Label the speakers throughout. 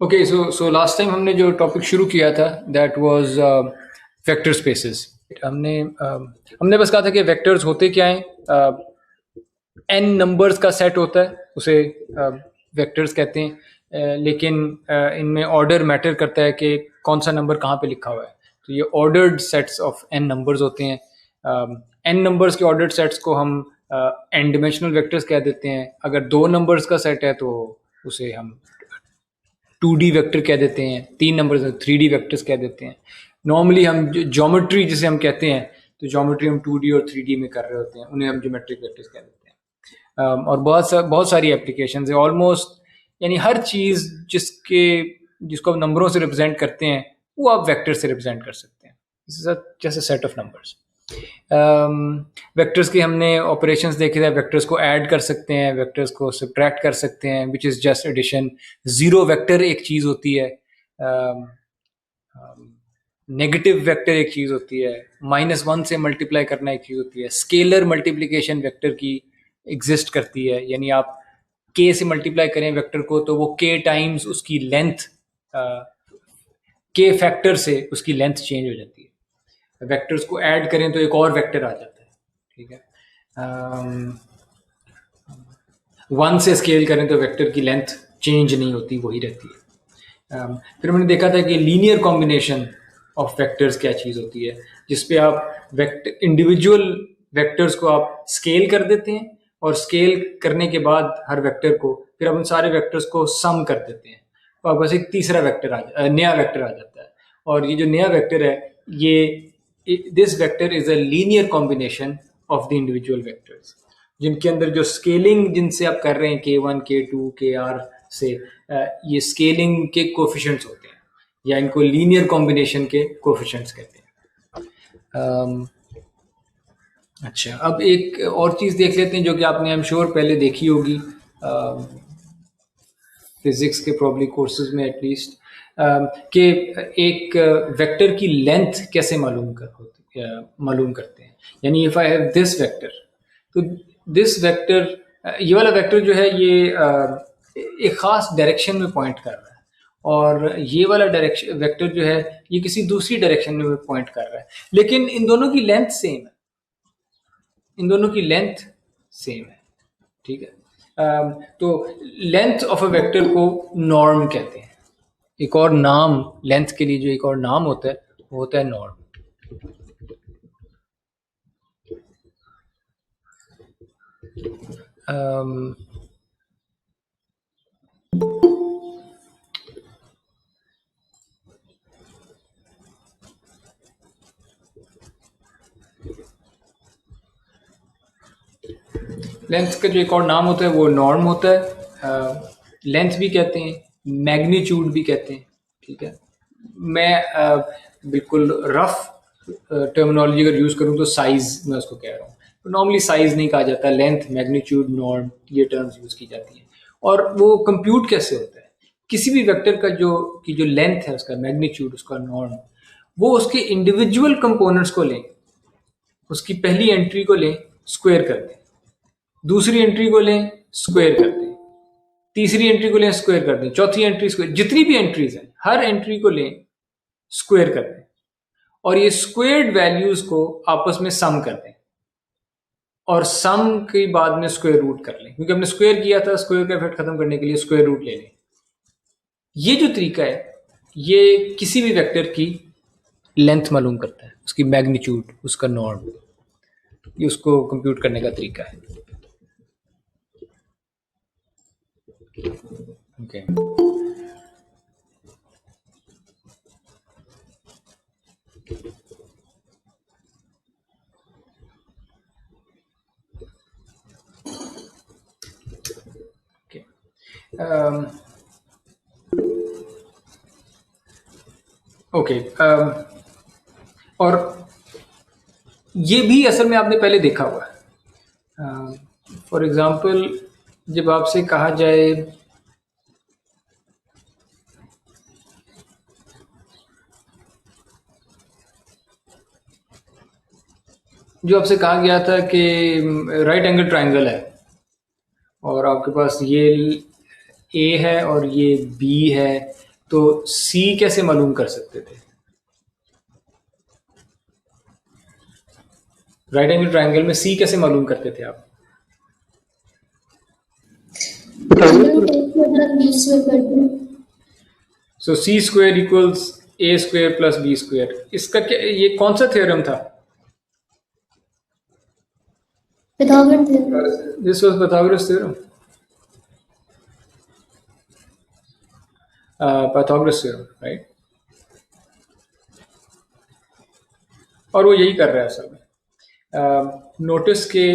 Speaker 1: Okay, so last time हमने जो topic शुरू किया था दैट वाज वेक्टर स्पेसेस। हमने बस कहा था कि वेक्टर्स होते क्या हैं। एन नंबर्स का सेट होता है, उसे वेक्टर्स कहते हैं। लेकिन इनमें ऑर्डर मैटर करता है कि कौन सा नंबर कहाँ पे लिखा हुआ है। तो ये ordered sets of n numbers होते हैं। एन नंबर्स के ऑर्डर्ड सेट्स को हम एन डिमेंशनल वेक्टर्स कह देते हैं। अगर दो नंबर्स का सेट है तो उसे हम 2D वेक्टर कह देते हैं, 3 नंबर 3D वेक्टर्स कह देते हैं। नॉर्मली हम ज्योमेट्री जिसे हम कहते हैं, तो ज्योमेट्री हम 2D और 3D में कर रहे होते हैं, उन्हें हम ज्योमेट्रिक वेक्टर्स कह देते हैं। और बहुत सारी एप्लीकेशंस है ऑलमोस्ट, यानी हर चीज़ जिसको आप नंबरों से रिप्रेजेंट करते हैं वो आप वेक्टर से रिप्रेजेंट कर सकते हैं। जैसे सेट ऑफ नंबर्स। वेक्टर्स के हमने ऑपरेशंस देखे थे। वेक्टर्स को ऐड कर सकते हैं, वेक्टर्स को सब्ट्रैक्ट कर सकते हैं, which is just addition. Zero vector एक चीज़ होती है, नेगेटिव वेक्टर एक चीज़ होती है, -1 से मल्टीप्लाई करना एक चीज़ होती है। स्केलर मल्टीप्लिकेशन वेक्टर की एग्जिस्ट करती है, यानी आप k से मल्टीप्लाई करें वेक्टर को तो वो k टाइम्स उसकी लेंथ, k फैक्टर से उसकी लेंथ चेंज हो जाती है। वेक्टर्स को ऐड करें तो एक और वेक्टर आ जाता है, ठीक है। 1 से स्केल करें तो वेक्टर की लेंथ चेंज नहीं होती, वही रहती है। फिर हमने देखा था कि लीनियर कॉम्बिनेशन ऑफ वेक्टर्स क्या चीज़ होती है, जिसपे आप इंडिविजुअल वेक्टर्स को आप स्केल कर देते हैं और स्केल करने के बाद हर वेक्टर को फिर आप उन सारे वेक्टर्स को सम कर देते हैं, तो आपके पास एक तीसरा वेक्टर नया वेक्टर आ जाता है। और ये जो नया वेक्टर है, this vector is a linear combination of the individual vectors, जिनके अंदर जो स्केलिंग जिनसे आप कर रहे हैं k1 k2 kr से, ये स्केलिंग के कोफिशिएंट्स होते हैं, या इनको लीनियर कॉम्बिनेशन के कोफिशिएंट्स कहते हैं। अच्छा, अब एक और चीज़ देख लेते हैं जो कि आपने आई एम श्योर पहले देखी होगी फिजिक्स के प्रॉब्ली कोर्सेज में एटलीस्ट, कि एक वेक्टर की लेंथ कैसे मालूम करते हैं। यानी if I have this vector, तो दिस वेक्टर, ये वाला वेक्टर जो है ये एक खास डायरेक्शन में पॉइंट कर रहा है, और ये वाला डायरेक्शन वेक्टर जो है ये किसी दूसरी डायरेक्शन में पॉइंट कर रहा है, लेकिन इन दोनों की लेंथ सेम है। ठीक है। तो लेंथ ऑफ अ वेक्टर को नॉर्म कहते हैं। एक और नाम लेंथ के लिए, जो एक और नाम होता है, वो होता है नॉर्म। लेंथ का जो एक और नाम होता है वो नॉर्म होता है। लेंथ भी कहते हैं, मैग्नीट्यूड भी कहते हैं, ठीक है। मैं बिल्कुल रफ टर्मिनोलॉजी अगर यूज़ करूँ तो साइज मैं उसको कह रहा हूँ, तो नॉर्मली साइज नहीं कहा जाता, लेंथ, मैग्नीट्यूड, नॉर्म, ये टर्म्स यूज़ की जाती हैं। और वो कंप्यूट कैसे होता है, किसी भी वेक्टर का जो लेंथ है, उसका मैग्नीट्यूड, उसका नॉर्म, वो उसके इंडिविजुअल कंपोनेंट्स को लें, उसकी पहली एंट्री को लें, स्क्वायर कर दें, दूसरी एंट्री को लें, स्क्वायर कर दें, तीसरी एंट्री को लें, स्क्वायर कर दें, चौथी एंट्री स्क्वायर, जितनी भी एंट्रीज हैं हर एंट्री को लें, स्क्वायर कर दें, और ये स्क्वायर्ड वैल्यूज को आपस में सम कर दें, और सम के बाद में स्क्वायर रूट कर लें, क्योंकि हमने स्क्वायर किया था, स्क्वायर का इफेक्ट खत्म करने के लिए स्क्वायर रूट ले लें। ये जो तरीका है, ये किसी भी वेक्टर की लेंथ मालूम करता है, उसकी मैग्नीट्यूड, उसका नॉर्म, ये उसको कंप्यूट करने का तरीका है। ओके, ओके, और ये भी असल में आपने पहले देखा हुआ है। फॉर एग्जाम्पल, जब आपसे कहा जाए जो आपसे कहा गया था कि राइट एंगल ट्राइंगल है, और आपके पास ये ए है और ये बी है, तो सी कैसे मालूम कर सकते थे? राइट एंगल ट्रायंगल में सी कैसे मालूम करते थे आप? सो सी square equals a square plus b square, इसका क्या, ये कौन सा थ्योरम था? This was Pythagoras theorem. Pythagoras theorem, right. और वो यही कर रहा है असल में। नोटिस के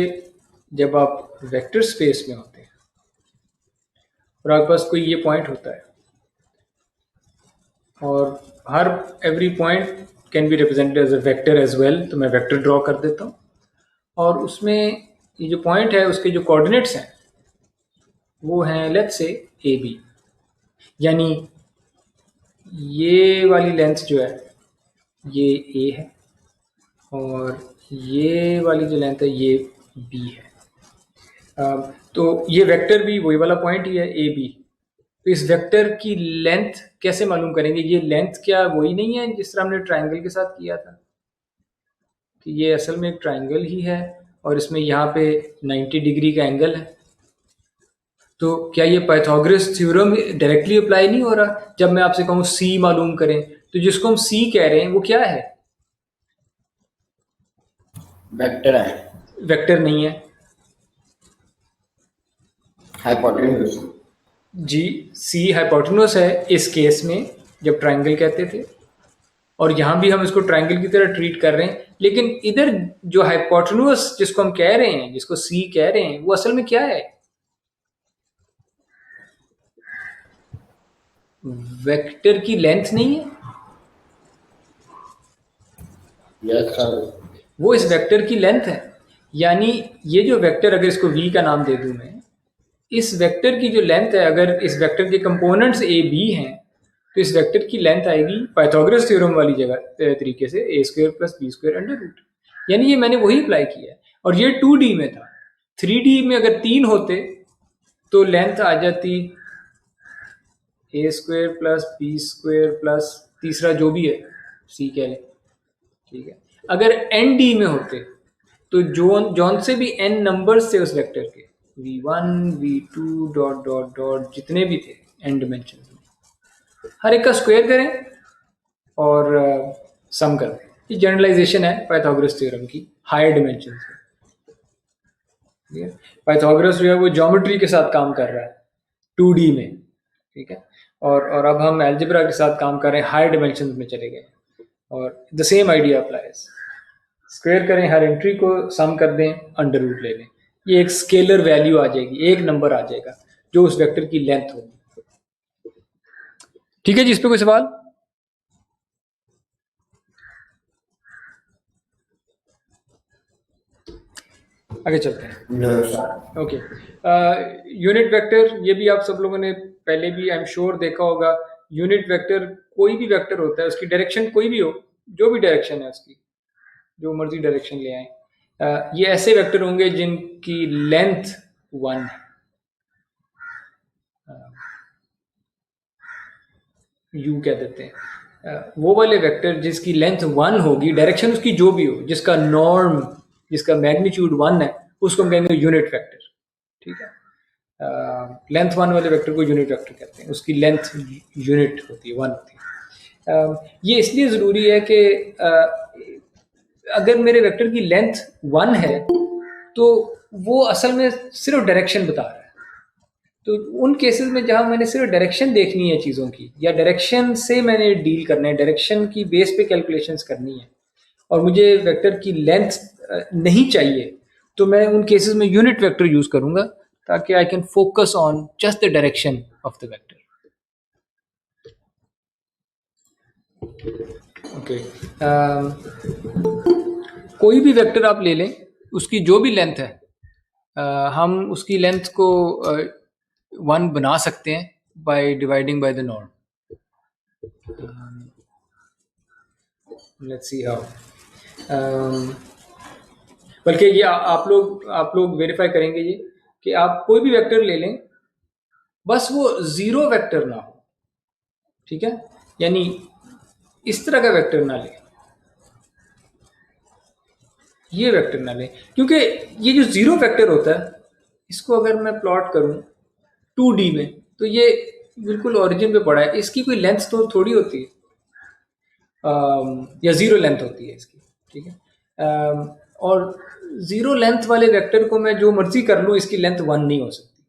Speaker 1: जब आप वेक्टर स्पेस में होते हैं और आपके पास कोई ये पॉइंट होता है और हर every point can be represented as a vector as well, तो मैं वेक्टर ड्रॉ कर देता हूँ और उसमें ये जो पॉइंट है उसके जो कोऑर्डिनेट्स हैं वो हैं लेट्स से ए बी, यानी ये वाली लेंथ जो है ये ए है और ये वाली जो लेंथ है ये बी है। तो ये वेक्टर भी वही वाला पॉइंट ही है ए बी। तो इस वेक्टर की लेंथ कैसे मालूम करेंगे? ये लेंथ क्या वही नहीं है जिस तरह हमने ट्रायंगल के साथ किया था कि ये असल में एक ट्रायंगल ही है और इसमें यहाँ पे 90 डिग्री का एंगल है। तो क्या ये पाइथागोरस थ्योरम डायरेक्टली अप्लाई नहीं हो रहा? जब मैं आपसे कहूँ सी मालूम करें, तो जिसको हम सी कह रहे हैं वो क्या है?
Speaker 2: वेक्टर है,
Speaker 1: वेक्टर नहीं है।
Speaker 2: हाइपोटेन्यूज।
Speaker 1: जी, सी हाइपोटेन्यूज है इस केस में जब ट्रायंगल कहते थे, और यहाँ भी हम इसको ट्रायंगल की तरह ट्रीट कर रहे हैं, लेकिन इधर जो हाइपोटेन्यूज जिसको हम कह रहे हैं, जिसको सी कह रहे हैं, वो असल में क्या है? वेक्टर की लेंथ नहीं है।
Speaker 2: Yes sir.
Speaker 1: वो इस वेक्टर की लेंथ है। यानी ये जो वेक्टर, अगर इसको v का नाम दे दूं मैं, इस वेक्टर की जो लेंथ है, अगर इस वेक्टर के कंपोनेंट्स a b हैं, तो इस वेक्टर की लेंथ आएगी पाइथागोरस थ्योरम वाली जगह तरीके से a square plus b square under root. यानी ये मैंने वही अप्लाई किया है, और ये 2D में था। 3D में अगर 3 होते तो लेंथ आ जाती a square plus b square plus तीसरा जो भी है c कह लें, ठीक है। अगर ND में होते तो जौन से भी n नंबर्स थे उस वेक्टर के, v1 v2 dot dot dot जितने भी थे n डिमेंशन में, हर एक का स्क्वायर करें और सम कर दें। ये जनरलाइजेशन है पाइथागोरस थ्योरम की हायर डिमेंशन में। ठीक है, पाइथागोरस जो है वो ज्योमेट्री के साथ काम कर रहा है 2D में, ठीक है, और अब हम एल्जेब्रा के साथ काम कर रहे हैं, हायर डिमेंशन में चले गए, और the same idea applies. Square करें हर एंट्री को, सम कर दें, अंडर रूट ले लें, ये एक स्केलर वैल्यू आ जाएगी, एक नंबर आ जाएगा जो उस वेक्टर की लेंथ होगी। ठीक है जी, इस पे कोई सवाल? आगे चलते हैं। ओके, यूनिट वेक्टर, ये भी आप सब लोगों ने पहले भी आई एम श्योर देखा होगा। यूनिट वेक्टर कोई भी वेक्टर होता है, उसकी डायरेक्शन कोई भी हो, जो भी डायरेक्शन है उसकी, जो मर्जी डायरेक्शन ले आए, ये ऐसे वेक्टर होंगे जिनकी लेंथ 1 है। यू कह देते हैं वो वाले वेक्टर जिसकी लेंथ 1 होगी, डायरेक्शन उसकी जो भी हो, जिसका नॉर्म, जिसका मैग्नीट्यूड 1 है, उसको हम कहेंगे यूनिट वेक्टर। ठीक है, लेंथ 1 वाले वेक्टर को यूनिट वेक्टर कहते हैं, उसकी लेंथ यूनिट होती है, 1 होती है। ये इसलिए ज़रूरी है कि अगर मेरे वेक्टर की लेंथ 1 है तो वो असल में सिर्फ डायरेक्शन बता रहा है। तो उन केसेस में जहां मैंने सिर्फ डायरेक्शन देखनी है चीज़ों की, या डायरेक्शन से मैंने डील करना है, डायरेक्शन की बेस पे कैलकुलेशंस करनी है, और मुझे वेक्टर की लेंथ नहीं चाहिए, तो मैं उन केसेस में यूनिट वेक्टर यूज करूंगा ताकि I can focus on just the direction of the vector. Okay, कोई भी वेक्टर आप ले लें, उसकी जो भी लेंथ है, हम उसकी लेंथ को 1 बना सकते हैं by dividing by the norm. Let's see how. बल्कि ये आप लोग वेरीफाई करेंगे ये कि आप कोई भी वेक्टर ले लें, बस वो जीरो वेक्टर ना हो। ठीक है, यानी इस तरह का वेक्टर ना लें, ये वेक्टर ना लें, क्योंकि ये जो जीरो वेक्टर होता है इसको अगर मैं प्लॉट करूं 2D में तो ये बिल्कुल ओरिजिन पे पड़ा है, इसकी कोई लेंथ तो थोड़ी होती है, या ज़ीरो लेंथ होती है इसकी, ठीक है। और ज़ीरो लेंथ वाले वेक्टर को मैं जो मर्जी कर लूँ इसकी लेंथ 1 नहीं हो सकती,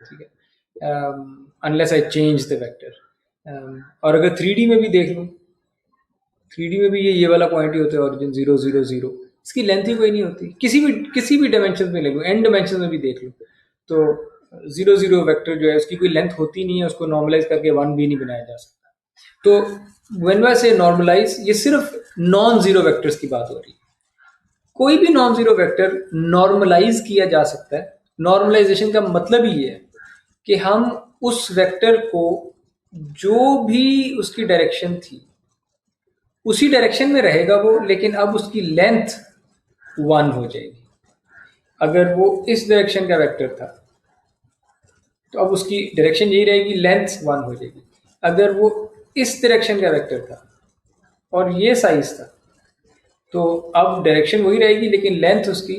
Speaker 1: ठीक है, unless I change the vector. और अगर 3D में भी देख लूँ, 3D में भी ये वाला पॉइंट ही होता है ओरिजिन 0 0 0, इसकी लेंथ ही कोई नहीं होती, किसी भी डायमेंशन में ले लूँ, एन डायमेंशन में भी देख लूँ तो 0 0 वेक्टर जो है उसकी कोई लेंथ होती नहीं है, उसको नॉर्मलाइज करके 1 भी नहीं बनाया जा सकता। तो व्हेन वी से नॉर्मलाइज, ये सिर्फ नॉन जीरो वेक्टर्स की बात हो रही है। कोई भी नॉन जीरो वेक्टर नॉर्मलाइज किया जा सकता है। नॉर्मलाइजेशन का मतलब ही है कि हम उस वेक्टर को जो भी उसकी डायरेक्शन थी उसी डायरेक्शन में रहेगा वो, लेकिन अब उसकी लेंथ 1 हो जाएगी। अगर वो इस डायरेक्शन का वेक्टर था तो अब उसकी डायरेक्शन यही रहेगी, लेंथ 1 हो जाएगी। अगर वो इस डायरेक्शन का वेक्टर था और ये साइज था तो अब डायरेक्शन वही रहेगी लेकिन लेंथ उसकी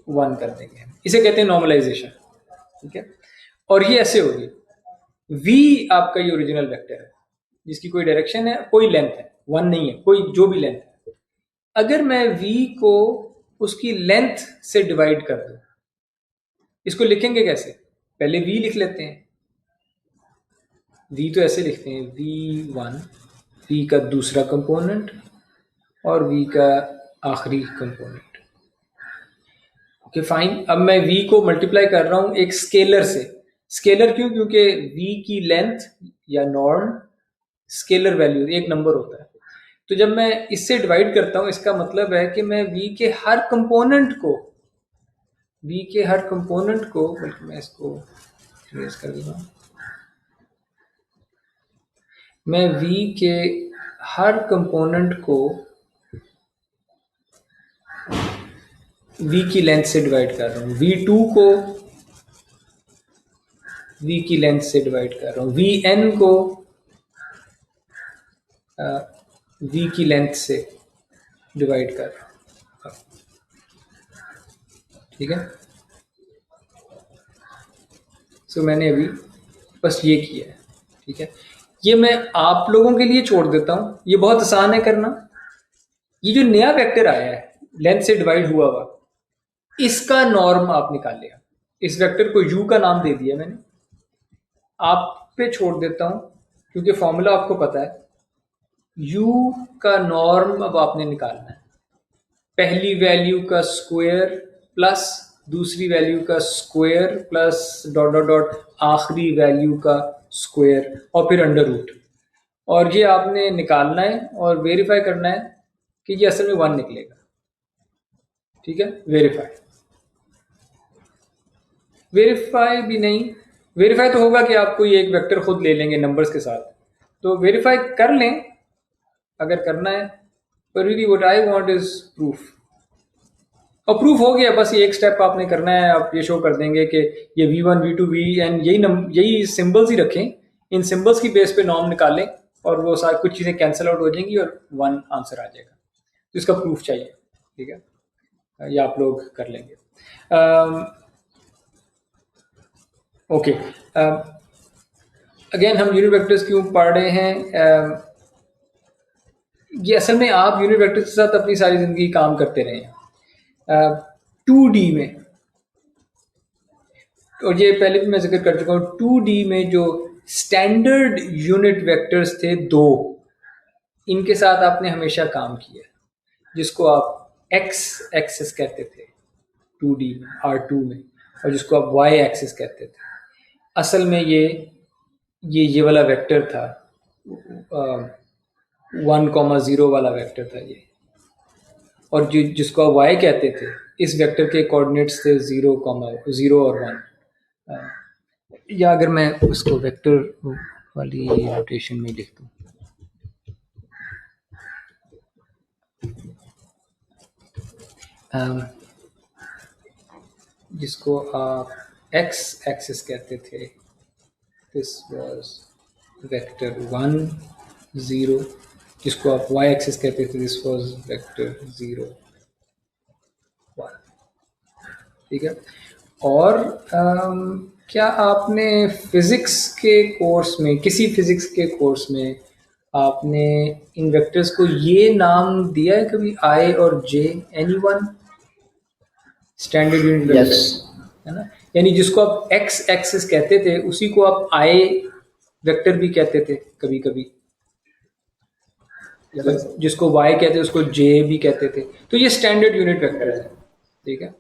Speaker 1: 1 कर देंगे हम, इसे कहते हैं नॉर्मलाइजेशन, ठीक है। और ये ऐसे होगी, v आपका ये ओरिजिनल वेक्टर है जिसकी कोई डायरेक्शन है, कोई लेंथ है, 1 नहीं है, कोई जो भी लेंथ है। अगर मैं v को उसकी लेंथ से डिवाइड कर दूं, इसको लिखेंगे कैसे? पहले v लिख लेते हैं, v तो ऐसे लिखते हैं v1, v का दूसरा कंपोनेंट और v का आखिरी कंपोनेंट। ओके फाइन, अब मैं v को मल्टीप्लाई कर रहा हूं एक स्केलर से। स्केलर क्यों? क्योंकि v की लेंथ या नॉर्म स्केलर वैल्यू एक नंबर होता है। तो जब मैं इससे डिवाइड करता हूं इसका मतलब है कि मैं v के हर कंपोनेंट को बल्कि मैं इसको ट्रेस कर दूंगा, मैं v के हर कंपोनेंट को v की लेंथ से डिवाइड कर रहा हूँ, v2 को v की लेंथ से डिवाइड कर रहा हूँ, vn को v की लेंथ से डिवाइड कर रहा हूँ, ठीक है। सो मैंने अभी बस ये किया है, ठीक है। ये मैं आप लोगों के लिए छोड़ देता हूँ, ये बहुत आसान है करना। ये जो नया वेक्टर आया है लेंथ से डिवाइड हुआ हुआ, इसका नॉर्म आप निकाल लिया। इस वेक्टर को u का नाम दे दिया मैंने, आप पे छोड़ देता हूं क्योंकि फॉर्मूला आपको पता है। u का नॉर्म अब आपने निकालना है, पहली वैल्यू का स्क्वायर प्लस दूसरी वैल्यू का square plus dot dot dot आखिरी वैल्यू का स्क्वायर और फिर अंडर रूट। और ये आपने निकालना है और वेरीफाई करना है कि ये असल में 1 निकलेगा, ठीक है। वेरीफाई भी नहीं, वेरीफाई तो होगा कि आप कोई एक वेक्टर खुद ले लेंगे नंबर्स के साथ, तो वेरीफाई कर लें अगर करना है। पर really what I want is proof. और प्रूफ हो गया, बस ये एक स्टेप आपने करना है, आप ये शो कर देंगे कि ये v1 v2 vn यही सिंबल्स ही रखें, इन सिंबल्स की बेस पे नॉर्म निकालें और वो सारी कुछ चीज़ें कैंसिल आउट हो जाएंगी और 1 आंसर आ जाएगा। तो इसका प्रूफ चाहिए, ठीक है, ये आप लोग कर लेंगे। ओके, अगेन हम यूनिट वेक्टर्स क्यों पढ़ रहे हैं? ये असल में आप यूनिट वेक्टर्स के साथ अपनी सारी ज़िंदगी काम करते रहे हैं 2D में, और ये पहले भी मैं जिक्र कर चुका हूँ। 2D में जो स्टैंडर्ड यूनिट वेक्टर्स थे 2, इनके साथ आपने हमेशा काम किया, जिसको आप x एक्सिस कहते थे 2D में, R2 में, और जिसको आप y एक्सिस कहते थे। असल में ये वाला वेक्टर था, 1,0 वाला वेक्टर था ये, और जिसको आप y कहते थे, इस वेक्टर के कोऑर्डिनेट्स थे 0 और 1। या अगर मैं उसको वेक्टर वाली नोटेशन में लिख दूं, जिसको आप x एक्सिस कहते थे, दिस वाज वेक्टर 1 0, जिसको आप y एक्सिस कहते थे, दिस वाज वेक्टर 0 1, ठीक है। और क्या आपने फिजिक्स के कोर्स में, किसी फिजिक्स के कोर्स में आपने इन वेक्टर्स को ये नाम दिया है कभी, आई और J, anyone? Standard unit
Speaker 2: Yes.
Speaker 1: Vector, है ना? यानी जिसको आप एक्स एक्सिस कहते थे उसी को आप आई वेक्टर भी कहते थे कभी कभी,
Speaker 2: Yes.
Speaker 1: जिसको y कहते थे उसको j भी कहते थे। तो ये स्टैंडर्ड यूनिट वेक्टर है, ठीक है।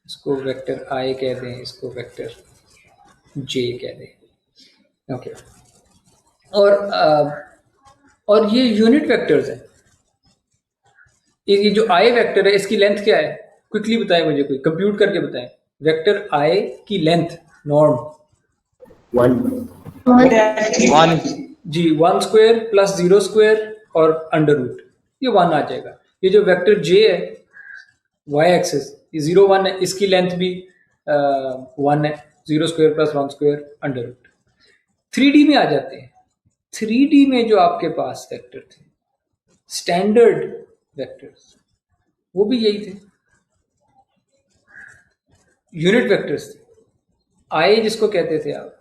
Speaker 1: इसको वेक्टर i कह दें, इसको वेक्टर j कह दें, ओके। और ये यूनिट वेक्टर्स हैं। ये जो i वेक्टर है इसकी लेंथ क्या है? क्विकली बताएं मुझे, कोई कंप्यूट करके बताएं। वेक्टर i की लेंथ नॉर्म
Speaker 2: 1.
Speaker 1: जी, 1 स्क्वायर प्लस 0 स्क्वायर और अंडर रूट, ये 1 आ जाएगा। ये जो वेक्टर j है वाई एक्सिस, ये 0 1 है, इसकी लेंथ भी 1 है, 0 square plus 1 square under root. 3D में आ जाते हैं। 3D में जो आपके पास वेक्टर थे, स्टैंडर्ड वेक्टर्स, वो भी यही थे, यूनिट वेक्टर्स थे। आई जिसको कहते थे आप,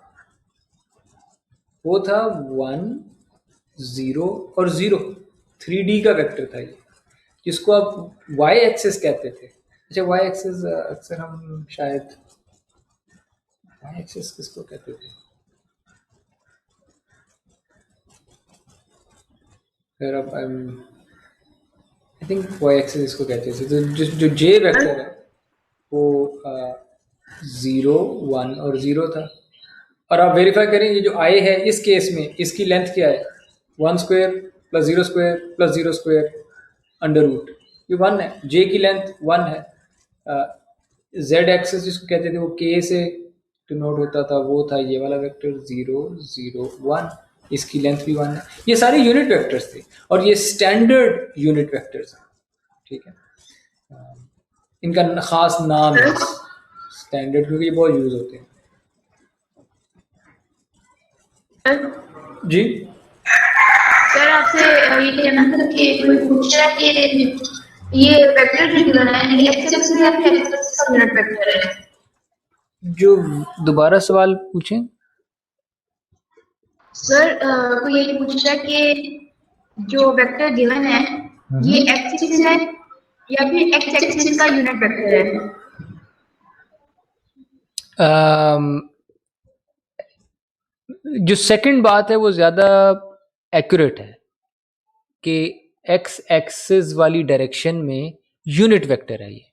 Speaker 1: वो था 1 0 और 0, 3D का वेक्टर था ये, जिसको आप y एक्सिस कहते थे। अच्छा, y एक्सिस अक्सर हम शायद, y एक्सिस किसको कहते थे? फिर अब आई थिंक y एक्सिस इसको कहते थे। तो जो j वेक्टर है वो 0 1 और 0 था। और आप वेरीफाई करें, ये जो i है इस केस में इसकी लेंथ क्या है? 1 square plus 0 square plus 0 square under root, ये 1 है। j की लेंथ 1 है। z एक्सिस जिसको कहते थे वो k से डिनोट होता था, वो था ये वाला वेक्टर 0 0 1, इसकी लेंथ भी 1 है। ये सारे यूनिट वेक्टर्स थे और ये स्टैंडर्ड यूनिट वेक्टर्स हैं, ठीक है। इनका खास नाम है स्टैंडर्ड, क्योंकि ये बहुत यूज होते हैं। जी
Speaker 3: सर, आपसे ये कहना था कि कोई पूछ रहा है कि ये वेक्टर जो गिवन है ये एक्स एक्सिस या फिर एक्स एक्सिस का यूनिट वेक्टर है?
Speaker 1: जो दोबारा सवाल पूछें।
Speaker 3: सर, कोई ये पूछ रहा है कि जो वेक्टर गिवन है ये एक्स एक्सिस है या फिर एक्स एक्सिस का यूनिट वेक्टर है?
Speaker 1: जो सेकंड बात है वो ज़्यादा एक्यूरेट है कि एक्स एक्सिस वाली डायरेक्शन में यूनिट वेक्टर है ये।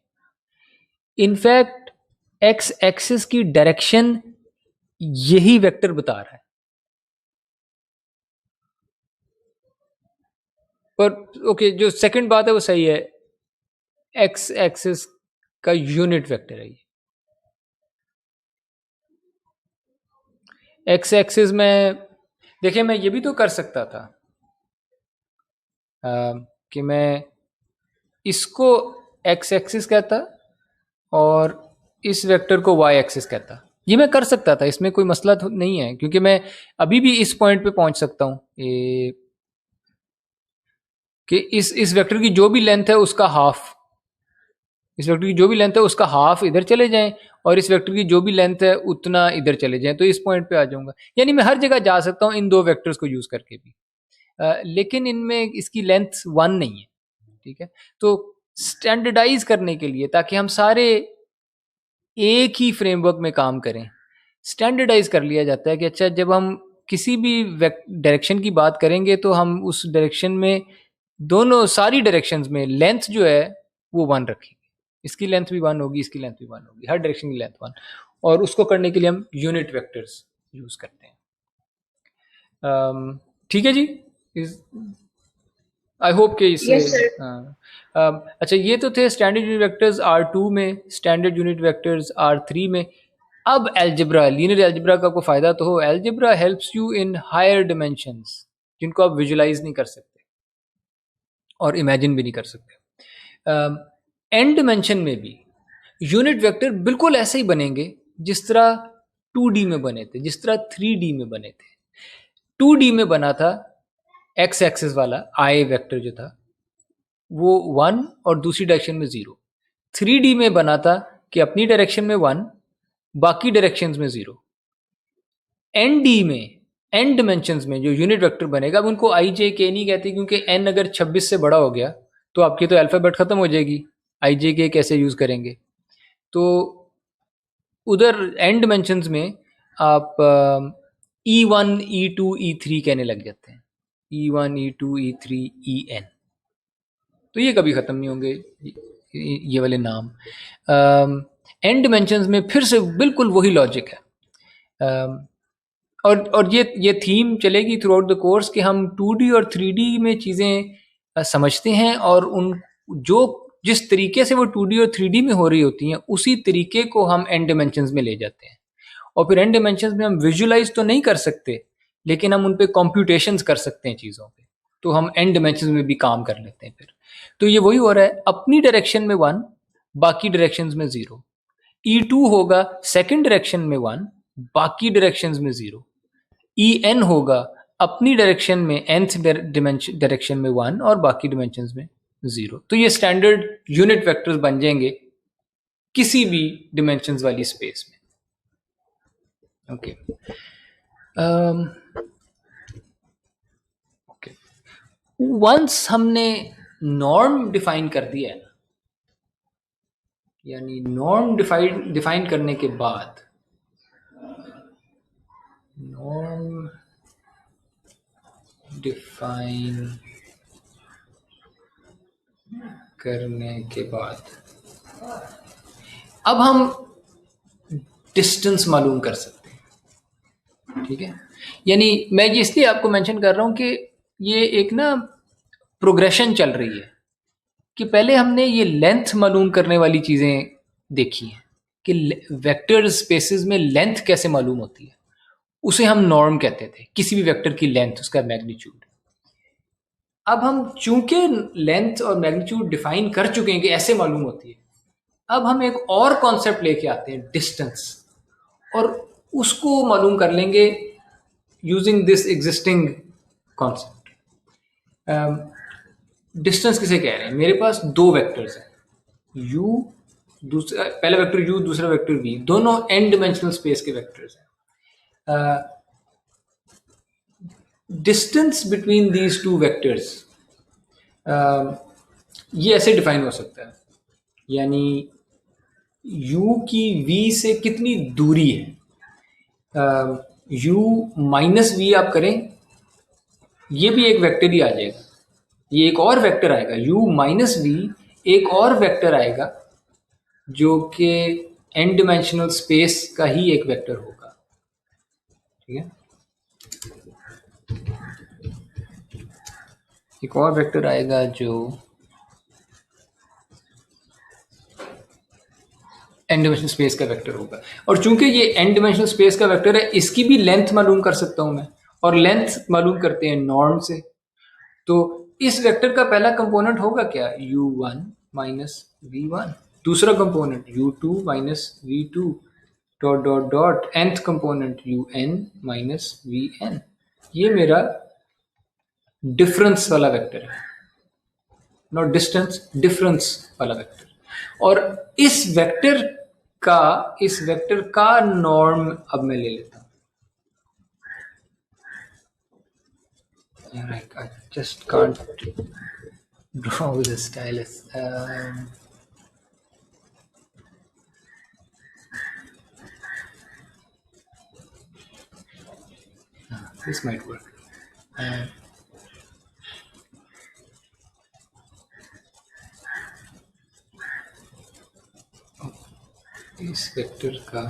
Speaker 1: इनफैक्ट एक्स एक्सिस की डायरेक्शन यही वेक्टर बता रहा है। पर ओके, जो सेकंड बात है वो सही है, एक्स एक्सिस का यूनिट वेक्टर है ये। एक्स एक्सिस में देखिए, मैं ये भी तो कर सकता था कि मैं इसको एक्स एक्सिस कहता और इस वेक्टर को वाई एक्सिस कहता। ये मैं कर सकता था, इसमें कोई मसला तो नहीं है, क्योंकि मैं अभी भी इस पॉइंट पे पहुंच सकता हूँ कि इस वेक्टर की जो भी लेंथ है उसका हाफ, इस वेक्टर की जो भी लेंथ है उसका हाफ इधर चले जाएं और इस वेक्टर की जो भी लेंथ है उतना इधर चले जाएं, तो इस पॉइंट पे आ जाऊंगा। यानी मैं हर जगह जा सकता हूँ इन दो वेक्टर्स को यूज करके भी, लेकिन इनमें इसकी लेंथ 1 नहीं है, ठीक है। तो स्टैंडर्डाइज करने के लिए, ताकि हम सारे एक ही फ्रेमवर्क में काम करें, स्टैंडर्डाइज कर लिया जाता है कि अच्छा, जब हम किसी भी डायरेक्शन की बात करेंगे तो हम उस डायरेक्शन में दोनों सारी डायरेक्शंस में लेंथ जो है वो 1 रखेंगे। इसकी लेंथ भी 1 होगी, इसकी लेंथ भी 1 होगी, हर डायरेक्शन की लेंथ 1। और उसको करने के लिए हम यूनिट वेक्टर्स यूज करते हैं। ठीक है जी, आई होप के इससे
Speaker 3: Yes, sir.
Speaker 1: अच्छा, ये तो थे स्टैंडर्ड यूनिट वेक्टर्स R2 में, स्टैंडर्ड यूनिट वेक्टर्स R3 में। अब अलजेब्रा, लीनियर अलजेब्रा का आपको फायदा तो हो, algebra helps you in higher dimensions जिनको आप विजुलाइज नहीं कर सकते और इमेजिन भी नहीं कर सकते। एन डिमेंशन में भी यूनिट वेक्टर बिल्कुल ऐसे ही बनेंगे जिस तरह 2D में बने थे, जिस तरह 3D में बने थे। 2D में बना था एक्स एक्सिस वाला आई वेक्टर जो था वो 1 और दूसरी डायरेक्शन में 0। 3D में बना था कि अपनी डायरेक्शन में 1, बाकी डायरेक्शंस में 0। ND में n डिमेंशंस में जो यूनिट वेक्टर बनेगा, अब उनको i j k नहीं कहते क्योंकि n अगर 26 से बड़ा हो गया तो आपकी तो अल्फ़ाबेट ख़त्म हो जाएगी, i j k कैसे यूज़ करेंगे। तो उधर n डिमेंशंस में आप E1 E2 E3 कहने लग जाते हैं, E1 E2 E3 En। तो ये कभी ख़त्म नहीं होंगे ये वाले नाम। n डिमेंशंस में फिर से बिल्कुल वही लॉजिक है। और ये थीम चलेगी थ्रू आउट द कोर्स कि हम 2D और 3D में चीज़ें समझते हैं और उन जो जिस तरीके से वो 2D और 3D में हो रही होती हैं उसी तरीके को हम n डिमेंशंस में ले जाते हैं। और फिर n डिमेंशंस में हम विजुलाइज तो नहीं कर सकते लेकिन हम उन पे कॉम्प्यूटेशंस कर सकते हैं चीज़ों पे, तो हम n डिमेंशंस में भी काम कर लेते हैं फिर। तो ये वही हो रहा है, अपनी डायरेक्शन में 1, बाकी डायरेक्शंस में 0। E2 होगा सेकंड डायरेक्शन में 1, बाकी डायरेक्शंस में 0। En होगा अपनी डायरेक्शन में nth डायरेक्शन में 1 और बाकी डिमेंशंस में 0। तो ये स्टैंडर्ड यूनिट वेक्टर्स बन जाएंगे किसी भी डिमेंशंस वाली स्पेस में। ओके ओके, वंस हमने नॉर्म डिफाइन कर दिया है ना, यानी नॉर्म डिफाइन करने के बाद नॉर्म डिफाइन करने के बाद अब हम डिस्टेंस मालूम कर सकते हैं, ठीक है। यानी मैं ये इसलिए आपको मेंशन कर रहा हूं कि ये एक ना प्रोग्रेशन चल रही है कि पहले हमने ये लेंथ मालूम करने वाली चीज़ें देखी हैं कि वेक्टर स्पेसेस में लेंथ कैसे मालूम होती है, उसे हम नॉर्म कहते थे, किसी भी वेक्टर की लेंथ, उसका मैग्नीट्यूड। अब हम चूंकि लेंथ और मैग्नीट्यूड डिफाइन कर चुके हैं कि ऐसे मालूम होती है, अब हम एक और कॉन्सेप्ट लेके आते हैं डिस्टेंस, और उसको मालूम कर लेंगे using this existing concept. Distance किसे कह रहे हैं? मेरे पास दो वेक्टर्स हैं, u पहला वेक्टर u, दूसरा वेक्टर v, दोनों n डिमेंशनल स्पेस के वेक्टर्स हैं। Distance between these two vectors ये ऐसे डिफाइन हो सकता है, यानी u की v से कितनी दूरी है। u माइनस v आप करें, ये भी एक वेक्टर ही आ जाएगा, ये एक और वेक्टर आएगा, u माइनस v एक और वेक्टर आएगा जो कि n डिमेंशनल स्पेस का ही एक वेक्टर होगा, ठीक है। एक और वेक्टर आएगा जो n डिमेंशनल स्पेस का वेक्टर होगा, और चूंकि ये n डिमेंशनल स्पेस का वेक्टर है, इसकी भी लेंथ मालूम कर सकता हूं मैं, और लेंथ मालूम करते हैं नॉर्म से। तो इस वेक्टर का पहला कंपोनेंट होगा क्या? u1 माइनस v1, दूसरा component u2 minus v2 dot dot dot, nth component un minus vn। ये मेरा डिफरेंस वाला वेक्टर है, नॉट डिस्टेंस, डिफरेंस वाला वेक्टर। और इस वेक्टर का नॉर्म अब मैं ले लेता हूं। I just can't draw with a stylus. This might work. इस वेक्टर का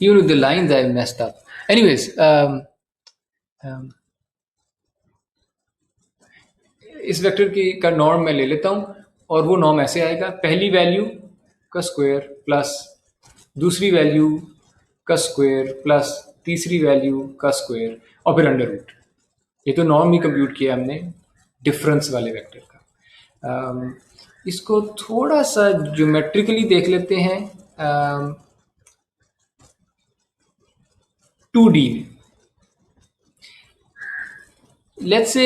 Speaker 1: even with the lines I messed up. Anyways, इस वेक्टर की का नॉर्म मैं ले लेता हूं, और वो नॉर्म ऐसे आएगा, पहली वैल्यू का स्क्वायर प्लस दूसरी वैल्यू का स्क्वायर प्लस तीसरी वैल्यू का स्क्वायर और फिर अंडर रूट। ये तो नॉर्म ही कंप्यूट किया हमने डिफरेंस वाले वेक्टर का। इसको थोड़ा सा ज्योमेट्रिकली देख लेते हैं 2D में लेट्स से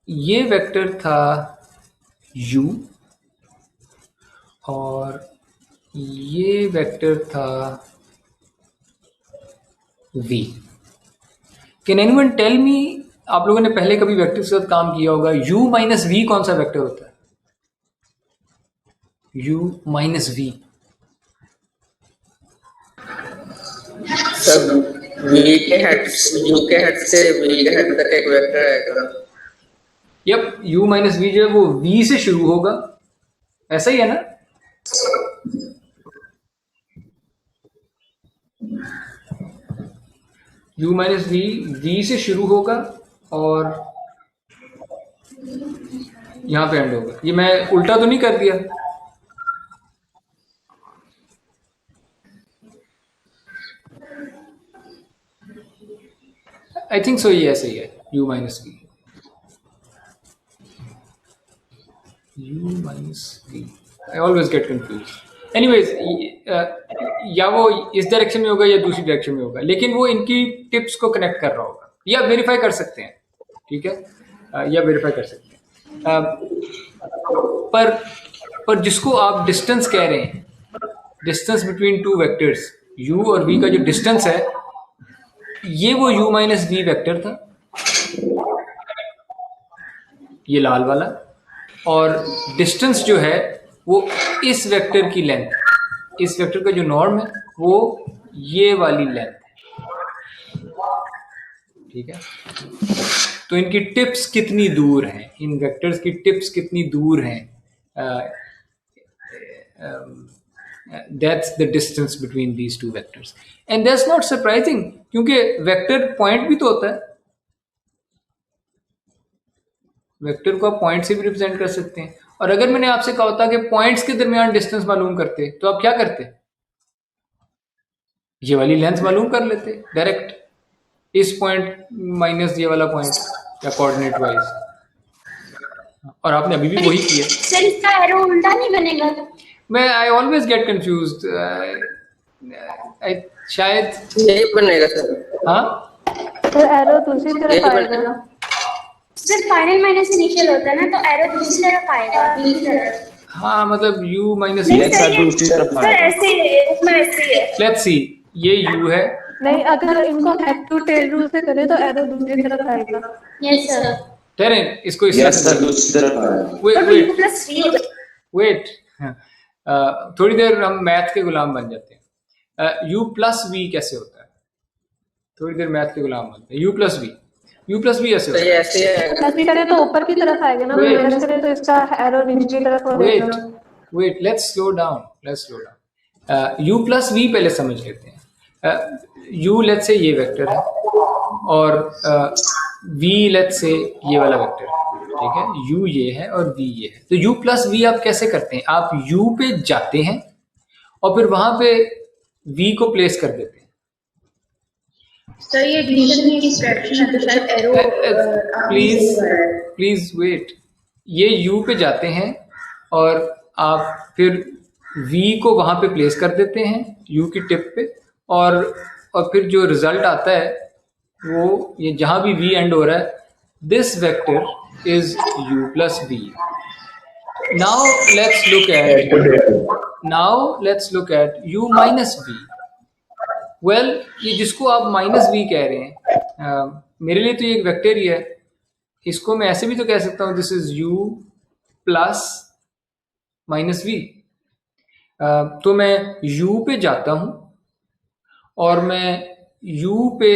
Speaker 1: ये वेक्टर था u और ये वेक्टर था v। Can anyone tell me, आप लोगों ने पहले कभी वेक्टर के साथ काम किया होगा, u माइनस v कौन सा वेक्टर होता है? u माइनस v
Speaker 4: सब वी के हेड यू के हेड से वी के हेड तक एक वेक्टर आएगा।
Speaker 1: यप, u माइनस v जो है वो v से शुरू होगा, ऐसा ही है ना? u माइनस v से शुरू होगा और यहां पे एंड होगा। ये मैं उल्टा तो नहीं कर दिया? आई थिंक सो, ये ऐसे ही है, u minus v। u minus v, I always get confuse. Anyways, या वो इस डायरेक्शन में होगा या दूसरी डायरेक्शन में होगा, लेकिन वो इनकी टिप्स को कनेक्ट कर रहा होगा, या वेरीफाई कर सकते हैं, ठीक है, या वेरीफाई कर सकते हैं। पर जिसको आप डिस्टेंस कह रहे हैं, distance between two vectors u और v का जो डिस्टेंस है, ये वो u माइनस v वेक्टर था, ये लाल वाला, और डिस्टेंस जो है वो इस वेक्टर की लेंथ, इस वेक्टर का जो नॉर्म है वो ये वाली लेंथ है, ठीक है। तो इनकी टिप्स कितनी दूर हैं, इन वेक्टर्स की टिप्स कितनी दूर हैं, that's the distance between these two vectors. And that's not surprising, क्योंकि वेक्टर पॉइंट भी तो होता है, वेक्टर को आप पॉइंट से भी रिप्रेजेंट कर सकते हैं। और अगर मैंने आपसे कहा होता कि पॉइंट्स के दरमियान डिस्टेंस मालूम करते, तो आप क्या करते? ये वाली लेंथ मालूम कर लेते डायरेक्ट, इस पॉइंट माइनस ये वाला पॉइंट या कोऑर्डिनेट वाइज, और आपने अभी भी वही किया।
Speaker 3: सर इसका एरो उल्टा नहीं बनेगा?
Speaker 1: मैं आई ऑलवेज गेट कंफ्यूज्ड, शायद
Speaker 4: नहीं बनेगा सर।
Speaker 1: हाँ
Speaker 5: तो एरो दूसरी तरफ आएगा।
Speaker 3: सर फाइनल माइनस इनिशियल होता है ना, तो एरो दूसरी तरफ आएगा, बी की तरफ।
Speaker 1: हाँ, मतलब u माइनस
Speaker 3: सर ऐसे है, उसमें ऐसे है।
Speaker 1: लेट्स सी, ये u है,
Speaker 5: नहीं, अगर इनको हेड टू टेल रूल से करें तो एरो दूसरी तरफ आएगा।
Speaker 3: Yes sir.
Speaker 1: ठहरें, इसको इस तरह से
Speaker 2: दूसरी तरफ आया।
Speaker 1: वेट
Speaker 3: प्लस 3
Speaker 1: वेट, थोड़ी देर हम मैथ के गुलाम बन जाते हैं। u प्लस वी कैसे होता है? थोड़ी देर मैथ के गुलाम बनते हैं। u प्लस वी ऐसे
Speaker 4: तो
Speaker 1: होता
Speaker 4: ये
Speaker 1: है।
Speaker 4: ऐसे आएगा।
Speaker 5: ऐसे करें तो ऊपर की तरफ आएगा ना,
Speaker 1: Wait.
Speaker 5: माइनस करें तो इसका एरो नीचे की तरफ हो
Speaker 1: वेट
Speaker 5: जाएगा।
Speaker 1: Wait, let's slow down. u plus v पहले समझ लेते हैं। u लेट्स से ये वेक्टर है, और v लेट्स से ये वाला वेक्टर है, ठीक है। u ये है और v ये है। तो u प्लस वी आप कैसे करते हैं? आप u पे जाते हैं और फिर वहां पे v को प्लेस कर देते हैं।
Speaker 3: सर ये डिवीजन की डायरेक्शन है, तो शायद एरो
Speaker 1: प्लीज वेट, ये u पे जाते हैं और आप फिर v को वहां पे प्लेस कर देते हैं u की टिप पे, और फिर जो रिजल्ट आता है वो ये जहां भी v एंड हो रहा है, this vector is u plus v। Now let's look at u minus v। Well, ये जिसको आप माइनस v कह रहे हैं, मेरे लिए तो ये एक वेक्टर ही है, इसको मैं ऐसे भी तो कह सकता हूँ, this is u plus minus v। तो मैं u पे जाता हूँ और मैं u पे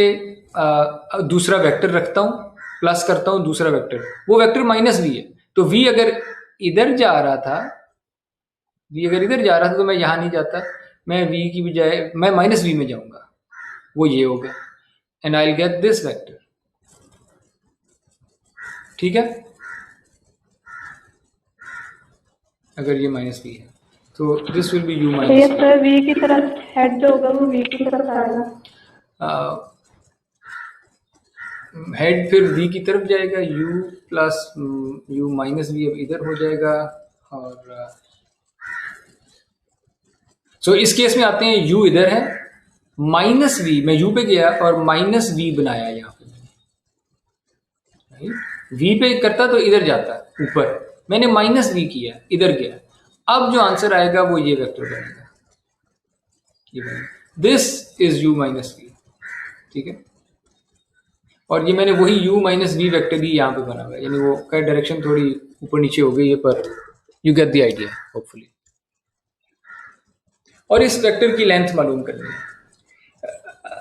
Speaker 1: दूसरा वेक्टर रखता हूँ, प्लस करता हूँ दूसरा वेक्टर, वो वेक्टर माइनस v है। तो v अगर इधर जा रहा था, तो मैं यहाँ नहीं जाता, मैं v की बजाय मैं माइनस v में जाऊंगा, वो ये होगा, and I will get this vector, ठीक है। अगर ये माइनस v है तो दिस विल बी u
Speaker 5: ये
Speaker 1: माइनस
Speaker 5: सर वी की तरफ हेड जो होगा वो वी की तरफ आएगा।
Speaker 1: हेड फिर v की तरफ जाएगा, u plus u minus v अब इधर हो जाएगा, और सो इस केस में आते हैं, u इधर है, माइनस v, मैं u पे गया और माइनस v बनाया यहाँ पे मैंने, v पे करता तो इधर जाता ऊपर, मैंने माइनस v किया, इधर गया। अब जो आंसर आएगा वो ये वेक्टर बनेगा, ये बनेगा, this is u minus v, ठीक है। और ये मैंने वही u माइनस v वेक्टर भी यहाँ पे बना हुआ है, यानी वो का डायरेक्शन थोड़ी ऊपर नीचे हो गई है, पर you get the idea hopefully. और इस वेक्टर की लेंथ मालूम करनी है।